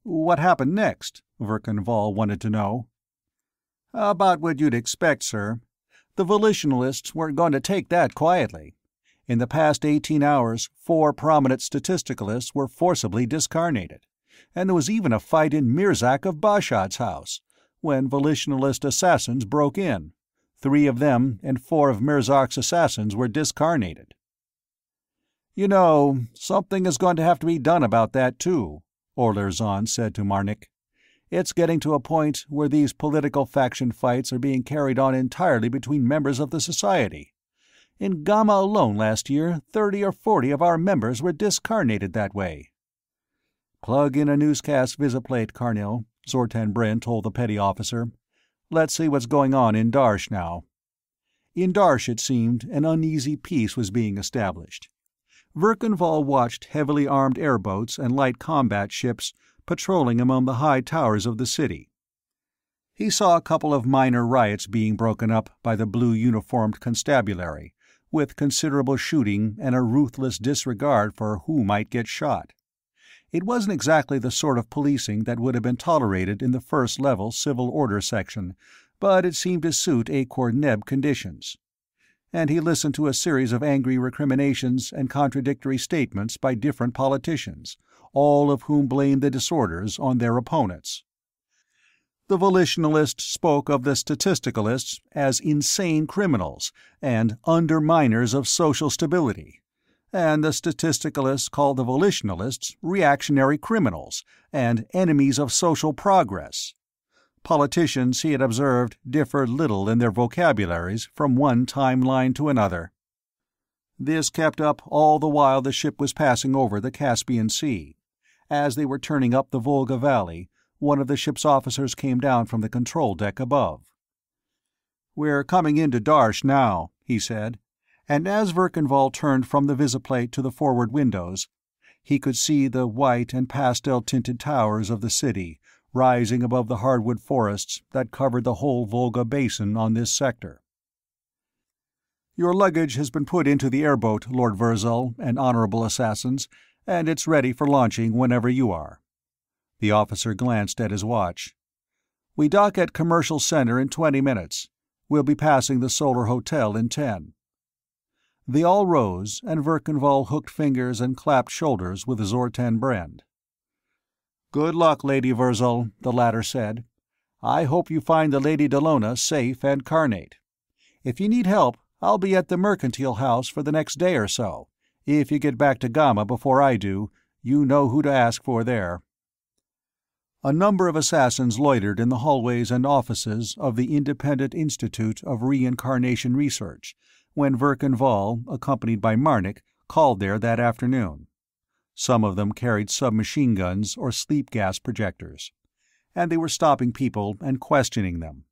"What happened next?" Verkan Vall wanted to know. "About what you'd expect, sir. The volitionalists weren't going to take that quietly. In the past 18 hours, 4 prominent statisticalists were forcibly discarnated, and there was even a fight in Mirzak of Bashad's house, when volitionalist assassins broke in. 3 of them and 4 of Mirzak's assassins were discarnated." "You know, something is going to have to be done about that, too," Olerzon said to Marnik. "It's getting to a point where these political faction fights are being carried on entirely between members of the Society. In Gamma alone last year, 30 or 40 of our members were discarnated that way." "Plug in a newscast visiplate, Carnil," Zortan Bren told the petty officer. "Let's see what's going on in Darsh now." In Darsh, it seemed, an uneasy peace was being established. Verkan Vall watched heavily armed airboats and light combat ships patrolling among the high towers of the city. He saw a couple of minor riots being broken up by the blue-uniformed constabulary, with considerable shooting and a ruthless disregard for who might get shot. It wasn't exactly the sort of policing that would have been tolerated in the first-level civil order section, but it seemed to suit Akor-Neb conditions. And he listened to a series of angry recriminations and contradictory statements by different politicians, all of whom blamed the disorders on their opponents. The volitionalists spoke of the statisticalists as insane criminals and underminers of social stability, and the statisticalists called the volitionalists reactionary criminals and enemies of social progress. Politicians, he had observed, differed little in their vocabularies from one timeline to another. This kept up all the while the ship was passing over the Caspian Sea. As they were turning up the Volga Valley, one of the ship's officers came down from the control deck above. "We're coming into Darsh now," he said, and as Verkanvall turned from the visiplate to the forward windows, he could see the white and pastel-tinted towers of the city rising above the hardwood forests that covered the whole Volga basin on this sector. "Your luggage has been put into the airboat, Lord Virzal and honorable assassins, and it's ready for launching whenever you are." The officer glanced at his watch. "We dock at Commercial Center in 20 minutes. We'll be passing the Solar Hotel in 10. They all rose, and Verkanvall hooked fingers and clapped shoulders with Zortan Brend. "Good luck, Lady Virzal," the latter said. "I hope you find the Lady Dallona safe and carnate. If you need help, I'll be at the Mercantile House for the next day or so. If you get back to Gamma before I do, you know who to ask for there." A number of assassins loitered in the hallways and offices of the Independent Institute of Reincarnation Research when Verkanvall, accompanied by Marnik, called there that afternoon. Some of them carried submachine guns or sleep gas projectors, and they were stopping people and questioning them.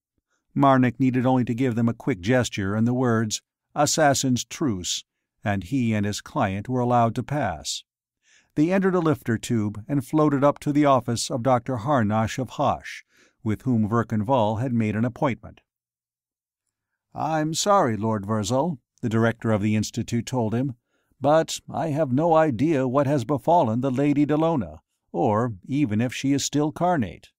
Marnik needed only to give them a quick gesture and the words, "Assassin's Truce," and he and his client were allowed to pass. They entered a lifter tube and floated up to the office of Dr. Harnosh of Hosh, with whom Verkanvall had made an appointment. "I'm sorry, Lord Virzal," the director of the Institute told him, "but I have no idea what has befallen the Lady Dallona, or even if she is still carnate.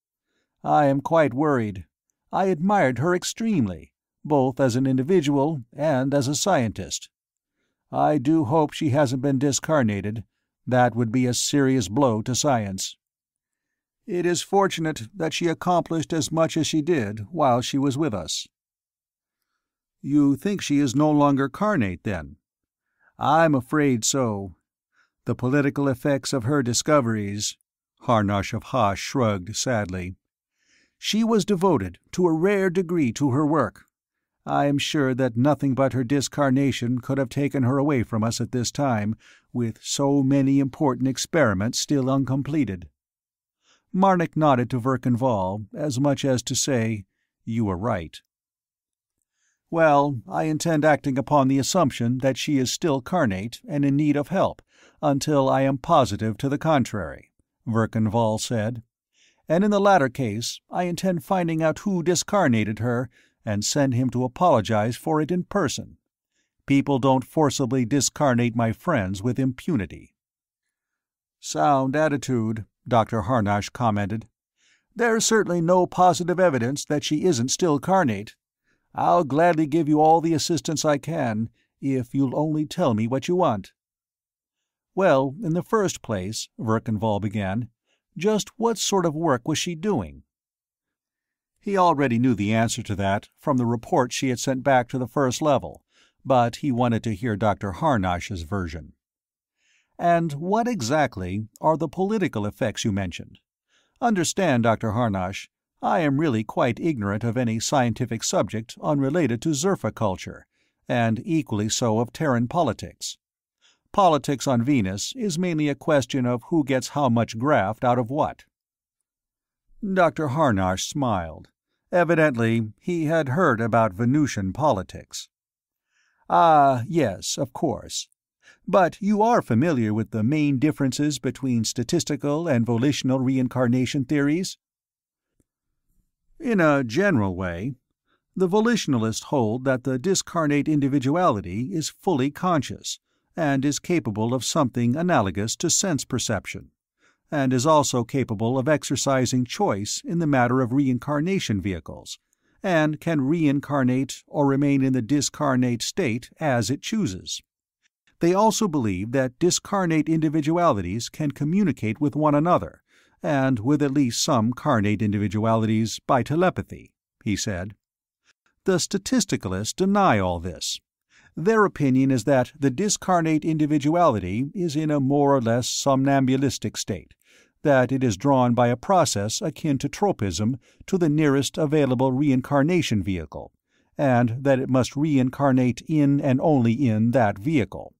I am quite worried. I admired her extremely, both as an individual and as a scientist. I do hope she hasn't been discarnated. That would be a serious blow to science. It is fortunate that she accomplished as much as she did while she was with us." "You think she is no longer carnate, then?" "I'm afraid so. The political effects of her discoveries—" Harnosh of Hosh shrugged sadly. "She was devoted to a rare degree to her work. I am sure that nothing but her discarnation could have taken her away from us at this time, with so many important experiments still uncompleted." Marnik nodded to Verkanvall, as much as to say, "You were right." "Well, I intend acting upon the assumption that she is still carnate and in need of help, until I am positive to the contrary," Verkanvall said. "And in the latter case, I intend finding out who discarnated her and send him to apologize for it in person. People don't forcibly discarnate my friends with impunity." "Sound attitude," Dr. Harnosh commented. "There's certainly no positive evidence that she isn't still carnate. I'll gladly give you all the assistance I can, if you'll only tell me what you want." "Well, in the first place," Verkanvall began, "just what sort of work was she doing?" He already knew the answer to that from the report she had sent back to the First Level, but he wanted to hear Dr. Harnosh's version. "And what exactly are the political effects you mentioned? Understand, Dr. Harnosh, I am really quite ignorant of any scientific subject unrelated to Zerfa culture, and equally so of Terran politics. Politics on Venus is mainly a question of who gets how much graft out of what." Dr. Harnosh smiled. Evidently, he had heard about Venusian politics. "Ah, yes, of course. But you are familiar with the main differences between statistical and volitional reincarnation theories?" In a general way, the volitionalists hold that the discarnate individuality is fully conscious, and is capable of something analogous to sense perception, and is also capable of exercising choice in the matter of reincarnation vehicles, and can reincarnate or remain in the discarnate state as it chooses. They also believe that discarnate individualities can communicate with one another, and with at least some carnate individualities by telepathy, he said. The statisticalists deny all this. Their opinion is that the discarnate individuality is in a more or less somnambulistic state, that it is drawn by a process akin to tropism to the nearest available reincarnation vehicle, and that it must reincarnate in and only in that vehicle.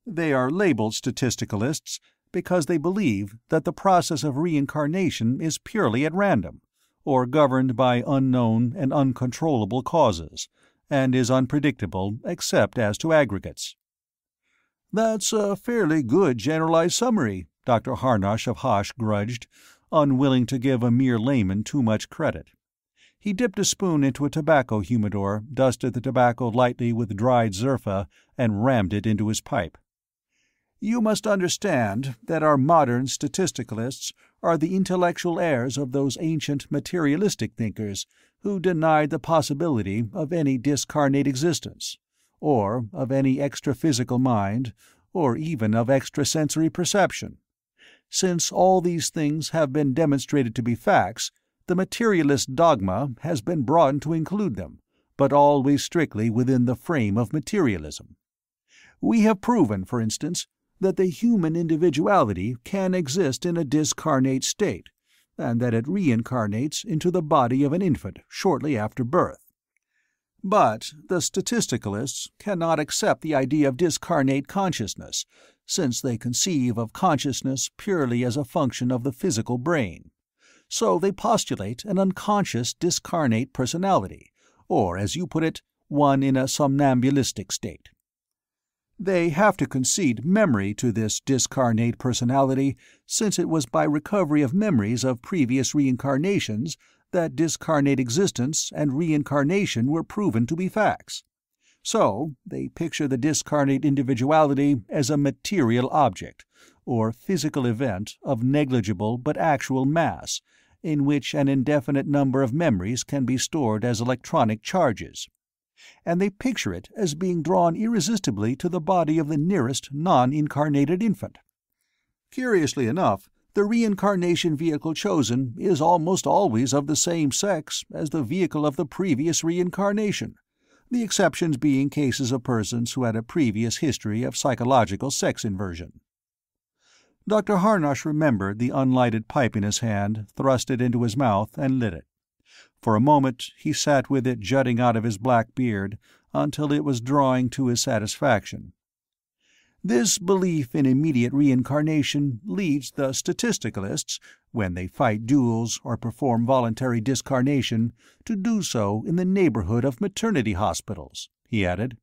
They are labeled statisticalists because they believe that the process of reincarnation is purely at random, or governed by unknown and uncontrollable causes, and is unpredictable except as to aggregates. "That's a fairly good generalized summary," Dr. Harnosh of Hosh grudged, unwilling to give a mere layman too much credit. He dipped a spoon into a tobacco humidor, dusted the tobacco lightly with dried zerfa, and rammed it into his pipe. "You must understand that our modern statisticalists are the intellectual heirs of those ancient materialistic thinkers who denied the possibility of any discarnate existence, or of any extra-physical mind, or even of extrasensory perception. Since all these things have been demonstrated to be facts, the materialist dogma has been broadened to include them, but always strictly within the frame of materialism. We have proven, for instance, that the human individuality can exist in a discarnate state, and that it reincarnates into the body of an infant shortly after birth. But the statisticalists cannot accept the idea of discarnate consciousness, since they conceive of consciousness purely as a function of the physical brain. So they postulate an unconscious discarnate personality, or, as you put it, one in a somnambulistic state. They have to concede memory to this discarnate personality, since it was by recovery of memories of previous reincarnations that discarnate existence and reincarnation were proven to be facts. So they picture the discarnate individuality as a material object, or physical event of negligible but actual mass, in which an indefinite number of memories can be stored as electronic charges. And they picture it as being drawn irresistibly to the body of the nearest non-incarnated infant. Curiously enough, the reincarnation vehicle chosen is almost always of the same sex as the vehicle of the previous reincarnation, the exceptions being cases of persons who had a previous history of psychological sex inversion. Dr. Harnosh remembered the unlighted pipe in his hand, thrust it into his mouth, and lit it. For a moment he sat with it jutting out of his black beard, until it was drawing to his satisfaction. This belief in immediate reincarnation leads the statisticalists, when they fight duels or perform voluntary discarnation, to do so in the neighborhood of maternity hospitals, he added.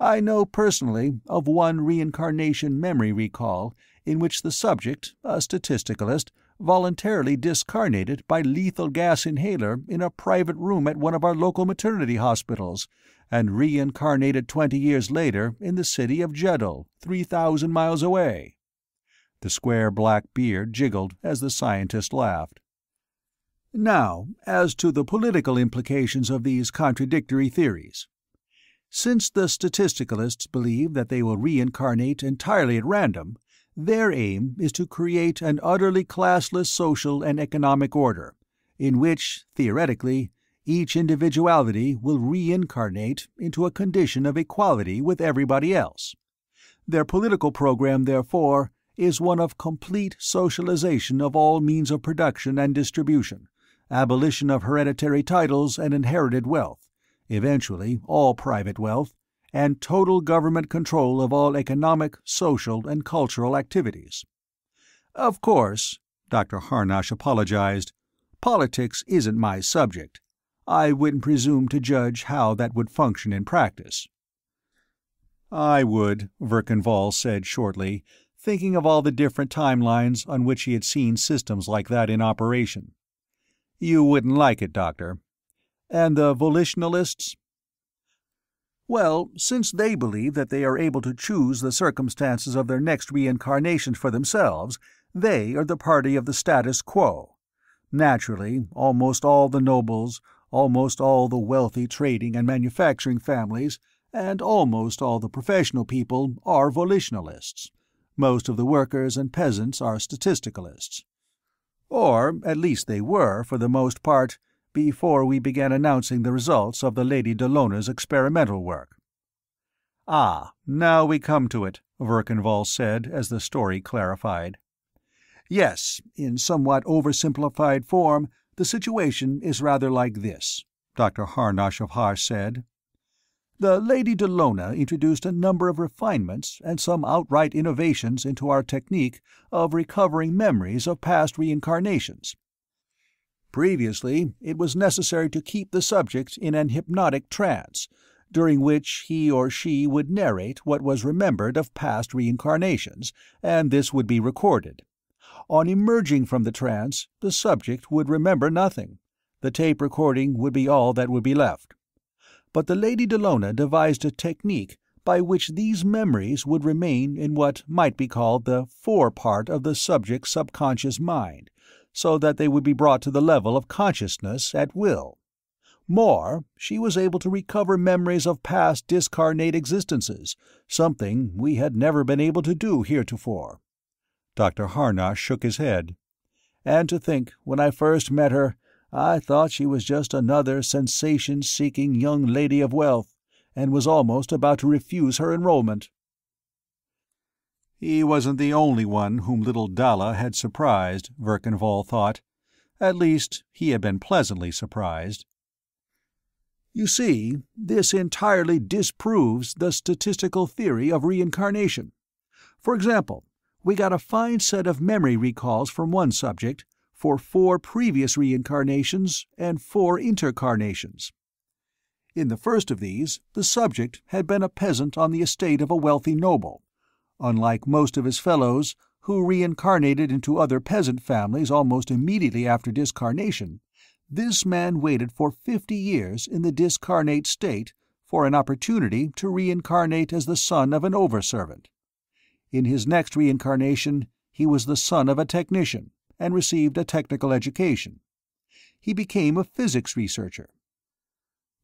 I know personally of one reincarnation memory recall in which the subject, a statisticalist, voluntarily discarnated by lethal gas inhaler in a private room at one of our local maternity hospitals, and reincarnated 20 years later in the city of Jeddel, 3,000 miles away. The square black beard jiggled as the scientist laughed. Now, as to the political implications of these contradictory theories. Since the statisticalists believe that they will reincarnate entirely at random, their aim is to create an utterly classless social and economic order, in which, theoretically, each individuality will reincarnate into a condition of equality with everybody else. Their political program, therefore, is one of complete socialization of all means of production and distribution, abolition of hereditary titles and inherited wealth, eventually all private wealth, and total government control of all economic, social, and cultural activities. Of course, Dr. Harnosh apologized, politics isn't my subject. I wouldn't presume to judge how that would function in practice. I would, Verkanvall said shortly, thinking of all the different timelines on which he had seen systems like that in operation. You wouldn't like it, Doctor. And the volitionalists? Well, since they believe that they are able to choose the circumstances of their next reincarnation for themselves, they are the party of the status quo. Naturally, almost all the nobles, almost all the wealthy trading and manufacturing families, and almost all the professional people are volitionalists. Most of the workers and peasants are statisticalists. Or at least they were, for the most part, before we began announcing the results of the Lady Dellona's experimental work. Ah, now we come to it, Verkenval said as the story clarified. Yes, in somewhat oversimplified form, the situation is rather like this, Dr. Harnosh of Hosh said. The Lady Dellona introduced a number of refinements and some outright innovations into our technique of recovering memories of past reincarnations. Previously, it was necessary to keep the subject in an hypnotic trance, during which he or she would narrate what was remembered of past reincarnations, and this would be recorded. On emerging from the trance, the subject would remember nothing. The tape recording would be all that would be left. But the Lady Dellona devised a technique by which these memories would remain in what might be called the fore part of the subject's subconscious mind, so that they would be brought to the level of consciousness at will. More, she was able to recover memories of past discarnate existences, something we had never been able to do heretofore. Dr. Harnosh shook his head. And to think, when I first met her, I thought she was just another sensation-seeking young lady of wealth, and was almost about to refuse her enrollment. He wasn't the only one whom little Dalla had surprised, Verkenval thought. At least, he had been pleasantly surprised. You see, this entirely disproves the statistical theory of reincarnation. For example, we got a fine set of memory recalls from one subject for 4 previous reincarnations and 4 intercarnations. In the first of these, the subject had been a peasant on the estate of a wealthy noble. Unlike most of his fellows, who reincarnated into other peasant families almost immediately after discarnation, this man waited for 50 years in the discarnate state for an opportunity to reincarnate as the son of an overservant. In his next reincarnation, he was the son of a technician, and received a technical education. He became a physics researcher.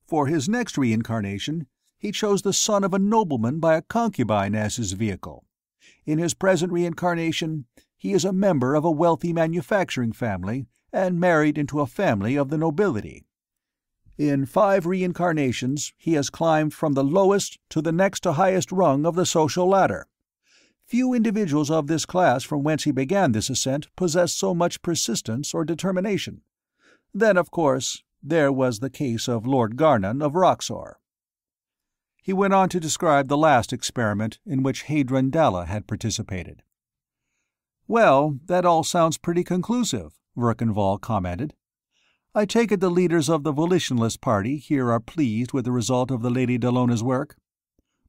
For his next reincarnation, he chose the son of a nobleman by a concubine as his vehicle. In his present reincarnation, he is a member of a wealthy manufacturing family and married into a family of the nobility. In 5 reincarnations, he has climbed from the lowest to the next to highest rung of the social ladder. Few individuals of this class from whence he began this ascent possess so much persistence or determination. Then, of course, there was the case of Lord Garnon of Roxor. He went on to describe the last experiment in which Hadron Dalla had participated. "Well, that all sounds pretty conclusive," Verkenval commented. "I take it the leaders of the volitionalist party here are pleased with the result of the Lady Dellona's work?"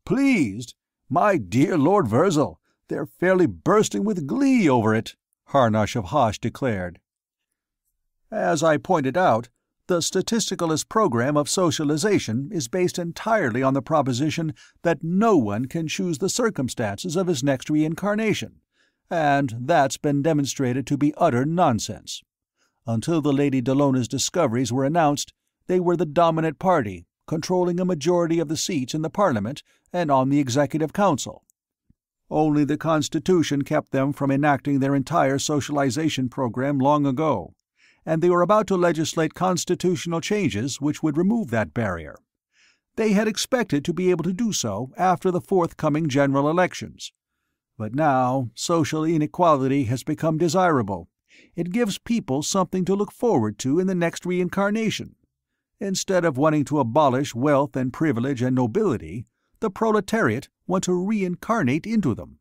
"Pleased? My dear Lord Virzal, they're fairly bursting with glee over it," Harnosh of Hosh declared. "As I pointed out, the statisticalist program of socialization is based entirely on the proposition that no one can choose the circumstances of his next reincarnation, and that's been demonstrated to be utter nonsense. Until the Lady Dellona's discoveries were announced, they were the dominant party, controlling a majority of the seats in the Parliament and on the Executive Council. Only the Constitution kept them from enacting their entire socialization program long ago, and they were about to legislate constitutional changes which would remove that barrier. They had expected to be able to do so after the forthcoming general elections. But now social inequality has become desirable. It gives people something to look forward to in the next reincarnation. Instead of wanting to abolish wealth and privilege and nobility, the proletariat want to reincarnate into them."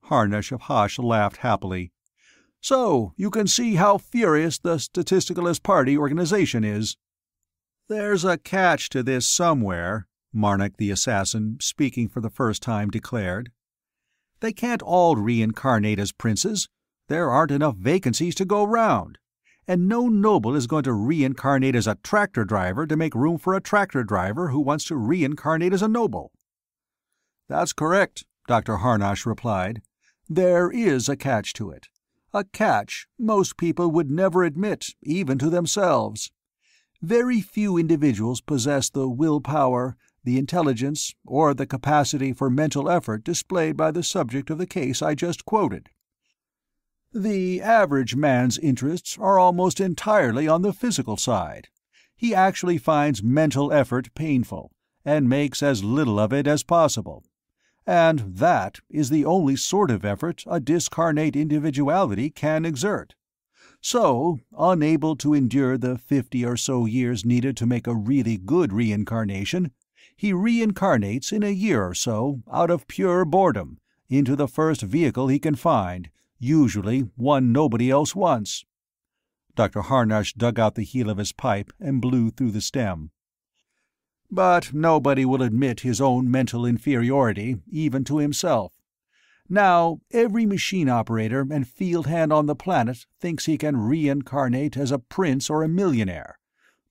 Harnosh of Hosh laughed happily. "So you can see how furious the Statisticalist Party organization is." "There's a catch to this somewhere," Marnik the assassin, speaking for the first time, declared. "They can't all reincarnate as princes. There aren't enough vacancies to go round. and no noble is going to reincarnate as a tractor driver to make room for a tractor driver who wants to reincarnate as a noble." "That's correct," Dr. Harnosh replied. "There is a catch to it. A catch most people would never admit, even to themselves. Very few individuals possess the willpower, the intelligence, or the capacity for mental effort displayed by the subject of the case I just quoted. The average man's interests are almost entirely on the physical side. He actually finds mental effort painful, and makes as little of it as possible. And that is the only sort of effort a discarnate individuality can exert. So, unable to endure the 50 or so years needed to make a really good reincarnation, he reincarnates in a year or so, out of pure boredom, into the first vehicle he can find, usually one nobody else wants." Dr. Harnosh dug out the heel of his pipe and blew through the stem. "But nobody will admit his own mental inferiority, even to himself. Now, every machine operator and field hand on the planet thinks he can reincarnate as a prince or a millionaire.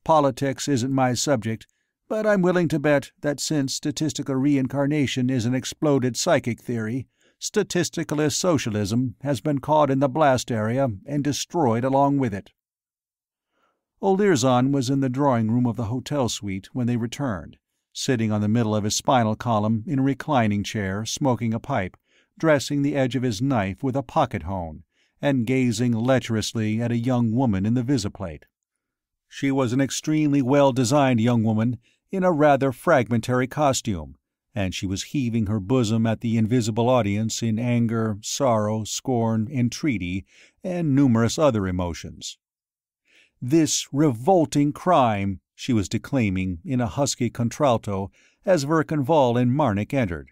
Politics isn't my subject, but I'm willing to bet that since statistical reincarnation is an exploded psychic theory, statisticalist socialism has been caught in the blast area and destroyed along with it." Olirzon was in the drawing-room of the hotel suite when they returned, sitting on the middle of his spinal column in a reclining chair, smoking a pipe, dressing the edge of his knife with a pocket-hone, and gazing lecherously at a young woman in the visiplate. She was an extremely well-designed young woman in a rather fragmentary costume, and she was heaving her bosom at the invisible audience in anger, sorrow, scorn, entreaty, and numerous other emotions. "This revolting crime," she was declaiming in a husky contralto as Verkan Vall and Marnik entered.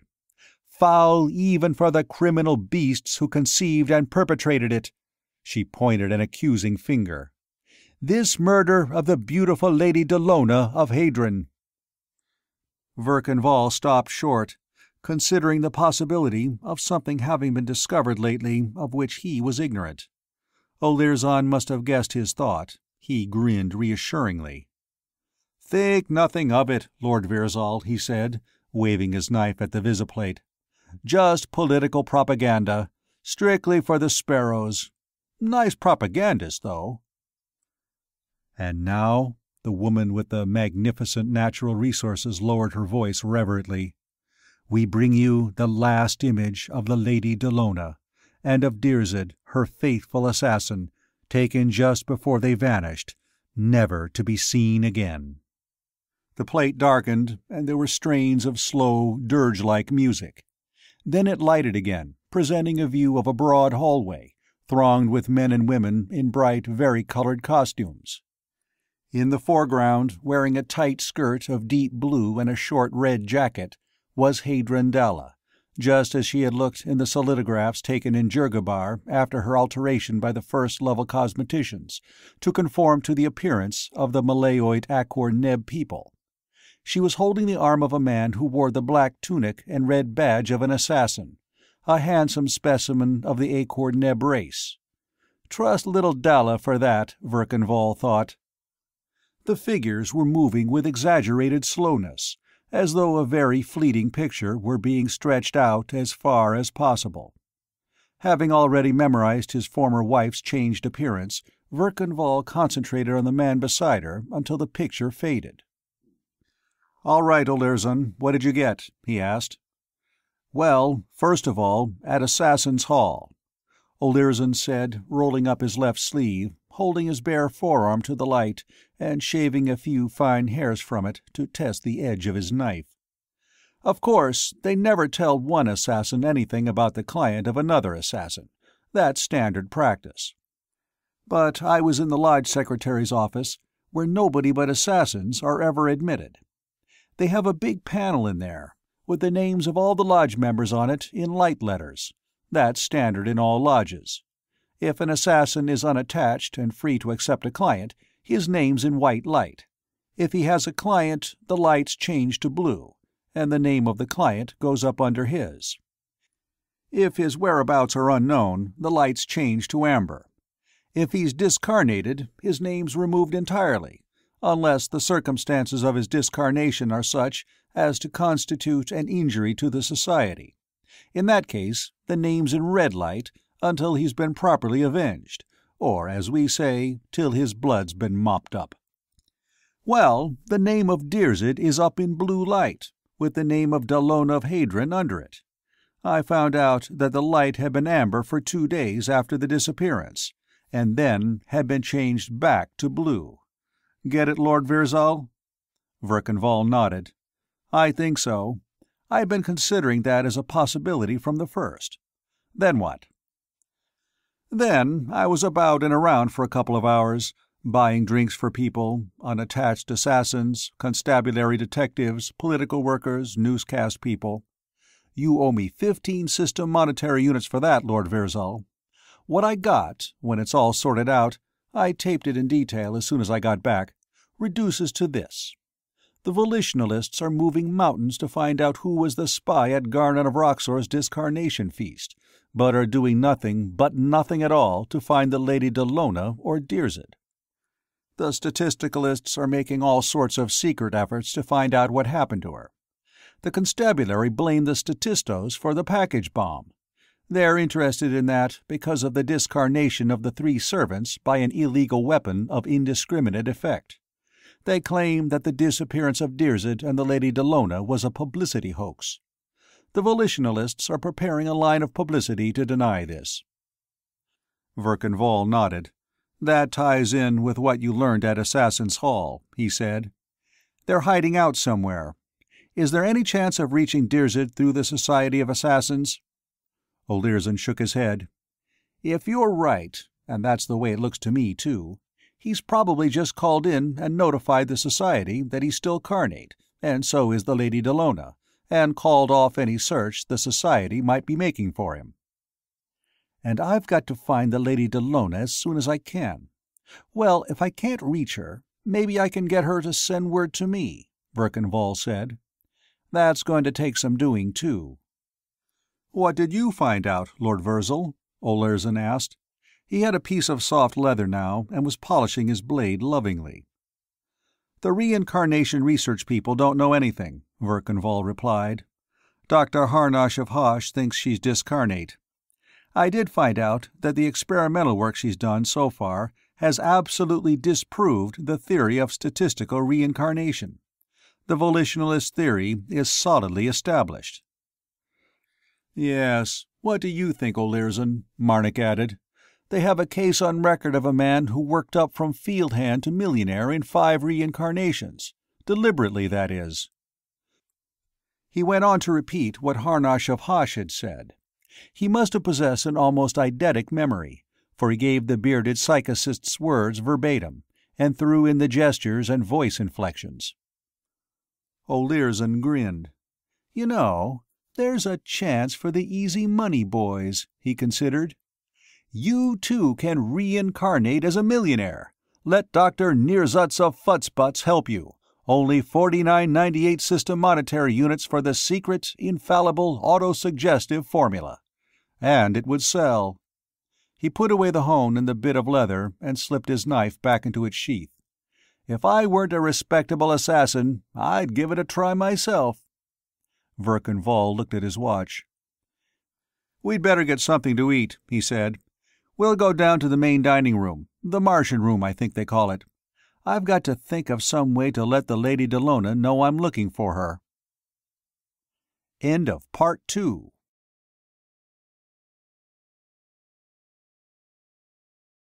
"Foul even for the criminal beasts who conceived and perpetrated it." She pointed an accusing finger. "This murder of the beautiful Lady Dallona of Hadron." Verkan Vall stopped short, considering the possibility of something having been discovered lately of which he was ignorant. Olirzon must have guessed his thought. He grinned reassuringly. "Think nothing of it, Lord Virzal," he said, waving his knife at the visiplate. "Just political propaganda, strictly for the sparrows. Nice propagandist, though." "And now," the woman with the magnificent natural resources lowered her voice reverently, "we bring you the last image of the Lady Dallona, and of Dirzed, her faithful assassin, taken just before they vanished, never to be seen again." The plate darkened, and there were strains of slow, dirge-like music. Then it lighted again, presenting a view of a broad hallway, thronged with men and women in bright, vari-colored costumes. In the foreground, wearing a tight skirt of deep blue and a short red jacket, was Hadron Dalla, just as she had looked in the solidographs taken in Jurgabar after her alteration by the first-level cosmeticians, to conform to the appearance of the Malayoid Akor-Neb people. She was holding the arm of a man who wore the black tunic and red badge of an assassin, a handsome specimen of the Akor-Neb race. Trust little Dalla for that, Verkan Vall thought. The figures were moving with exaggerated slowness, as though a very fleeting picture were being stretched out as far as possible. Having already memorized his former wife's changed appearance, Verkan Vall concentrated on the man beside her until the picture faded. "All right, Olirzon, what did you get?" he asked. "Well, first of all, at Assassin's Hall," Olirzon said, rolling up his left sleeve, holding his bare forearm to the light and shaving a few fine hairs from it to test the edge of his knife. "Of course, they never tell one assassin anything about the client of another assassin. That's standard practice. But I was in the lodge secretary's office, where nobody but assassins are ever admitted. They have a big panel in there, with the names of all the lodge members on it in light letters. That's standard in all lodges. If an assassin is unattached and free to accept a client, his name's in white light. If he has a client, the lights change to blue, and the name of the client goes up under his. If his whereabouts are unknown, the lights change to amber. If he's discarnated, his name's removed entirely, unless the circumstances of his discarnation are such as to constitute an injury to the society. In that case, the name's in red light until he's been properly avenged, or, as we say, till his blood's been mopped up. Well, the name of Dirzed is up in blue light, with the name of Dallona of Hadron under it. I found out that the light had been amber for 2 days after the disappearance, and then had been changed back to blue. Get it, Lord Virzal?" Verkanvall nodded. "I think so. I've been considering that as a possibility from the first. Then what?" "Then I was about and around for a couple of hours, buying drinks for people, unattached assassins, constabulary detectives, political workers, newscast people. You owe me 15 system monetary units for that, Lord Virzal. What I got, when it's all sorted out, I taped it in detail as soon as I got back, reduces to this. The volitionalists are moving mountains to find out who was the spy at Garnon of Roxor's discarnation feast, but are doing nothing at all to find the Lady Dallona or Dirzed. The statisticalists are making all sorts of secret efforts to find out what happened to her. The constabulary blame the statistos for the package bomb. They're interested in that because of the discarnation of the 3 servants by an illegal weapon of indiscriminate effect. They claim that the disappearance of Dirzed and the Lady Dallona was a publicity hoax. The volitionalists are preparing a line of publicity to deny this." Verkanvall nodded. "That ties in with what you learned at Assassin's Hall," he said. "They're hiding out somewhere. Is there any chance of reaching Dirzed through the Society of Assassins?" O'Learson shook his head. "If you're right, and that's the way it looks to me, too, he's probably just called in and notified the Society that he's still carnate, and so is the Lady Dallona, and called off any search the Society might be making for him. And I've got to find the Lady Dallona as soon as I can. Well, if I can't reach her, maybe I can get her to send word to me," Verkanvall said. "That's going to take some doing, too." "What did you find out, Lord Virzal?" O'Learson asked. He had a piece of soft leather now and was polishing his blade lovingly. "The reincarnation research people don't know anything," Verkanvall replied. "Dr. Harnosh of Hosh thinks she's discarnate. I did find out that the experimental work she's done so far has absolutely disproved the theory of statistical reincarnation. The volitionalist theory is solidly established." "Yes, what do you think, O'Learson?" Marnik added. "They have a case on record of a man who worked up from field hand to millionaire in 5 reincarnations. Deliberately, that is." He went on to repeat what Harnosh of Hosh had said. He must have possessed an almost eidetic memory, for he gave the bearded psychicist's words verbatim, and threw in the gestures and voice inflections. O'Learson grinned. "You know, there's a chance for the easy money boys," he considered. "You, too, can reincarnate as a millionaire. Let Dr. Nirzutz of Futzbutz help you. Only 49.98 system monetary units for the secret, infallible, autosuggestive formula. And it would sell." He put away the hone and the bit of leather and slipped his knife back into its sheath. "If I weren't a respectable assassin, I'd give it a try myself." Verkanvall looked at his watch. "We'd better get something to eat," he said. "We'll go down to the main dining room, the Martian room, I think they call it. I've got to think of some way to let the Lady Dallona know I'm looking for her." End of Part 2.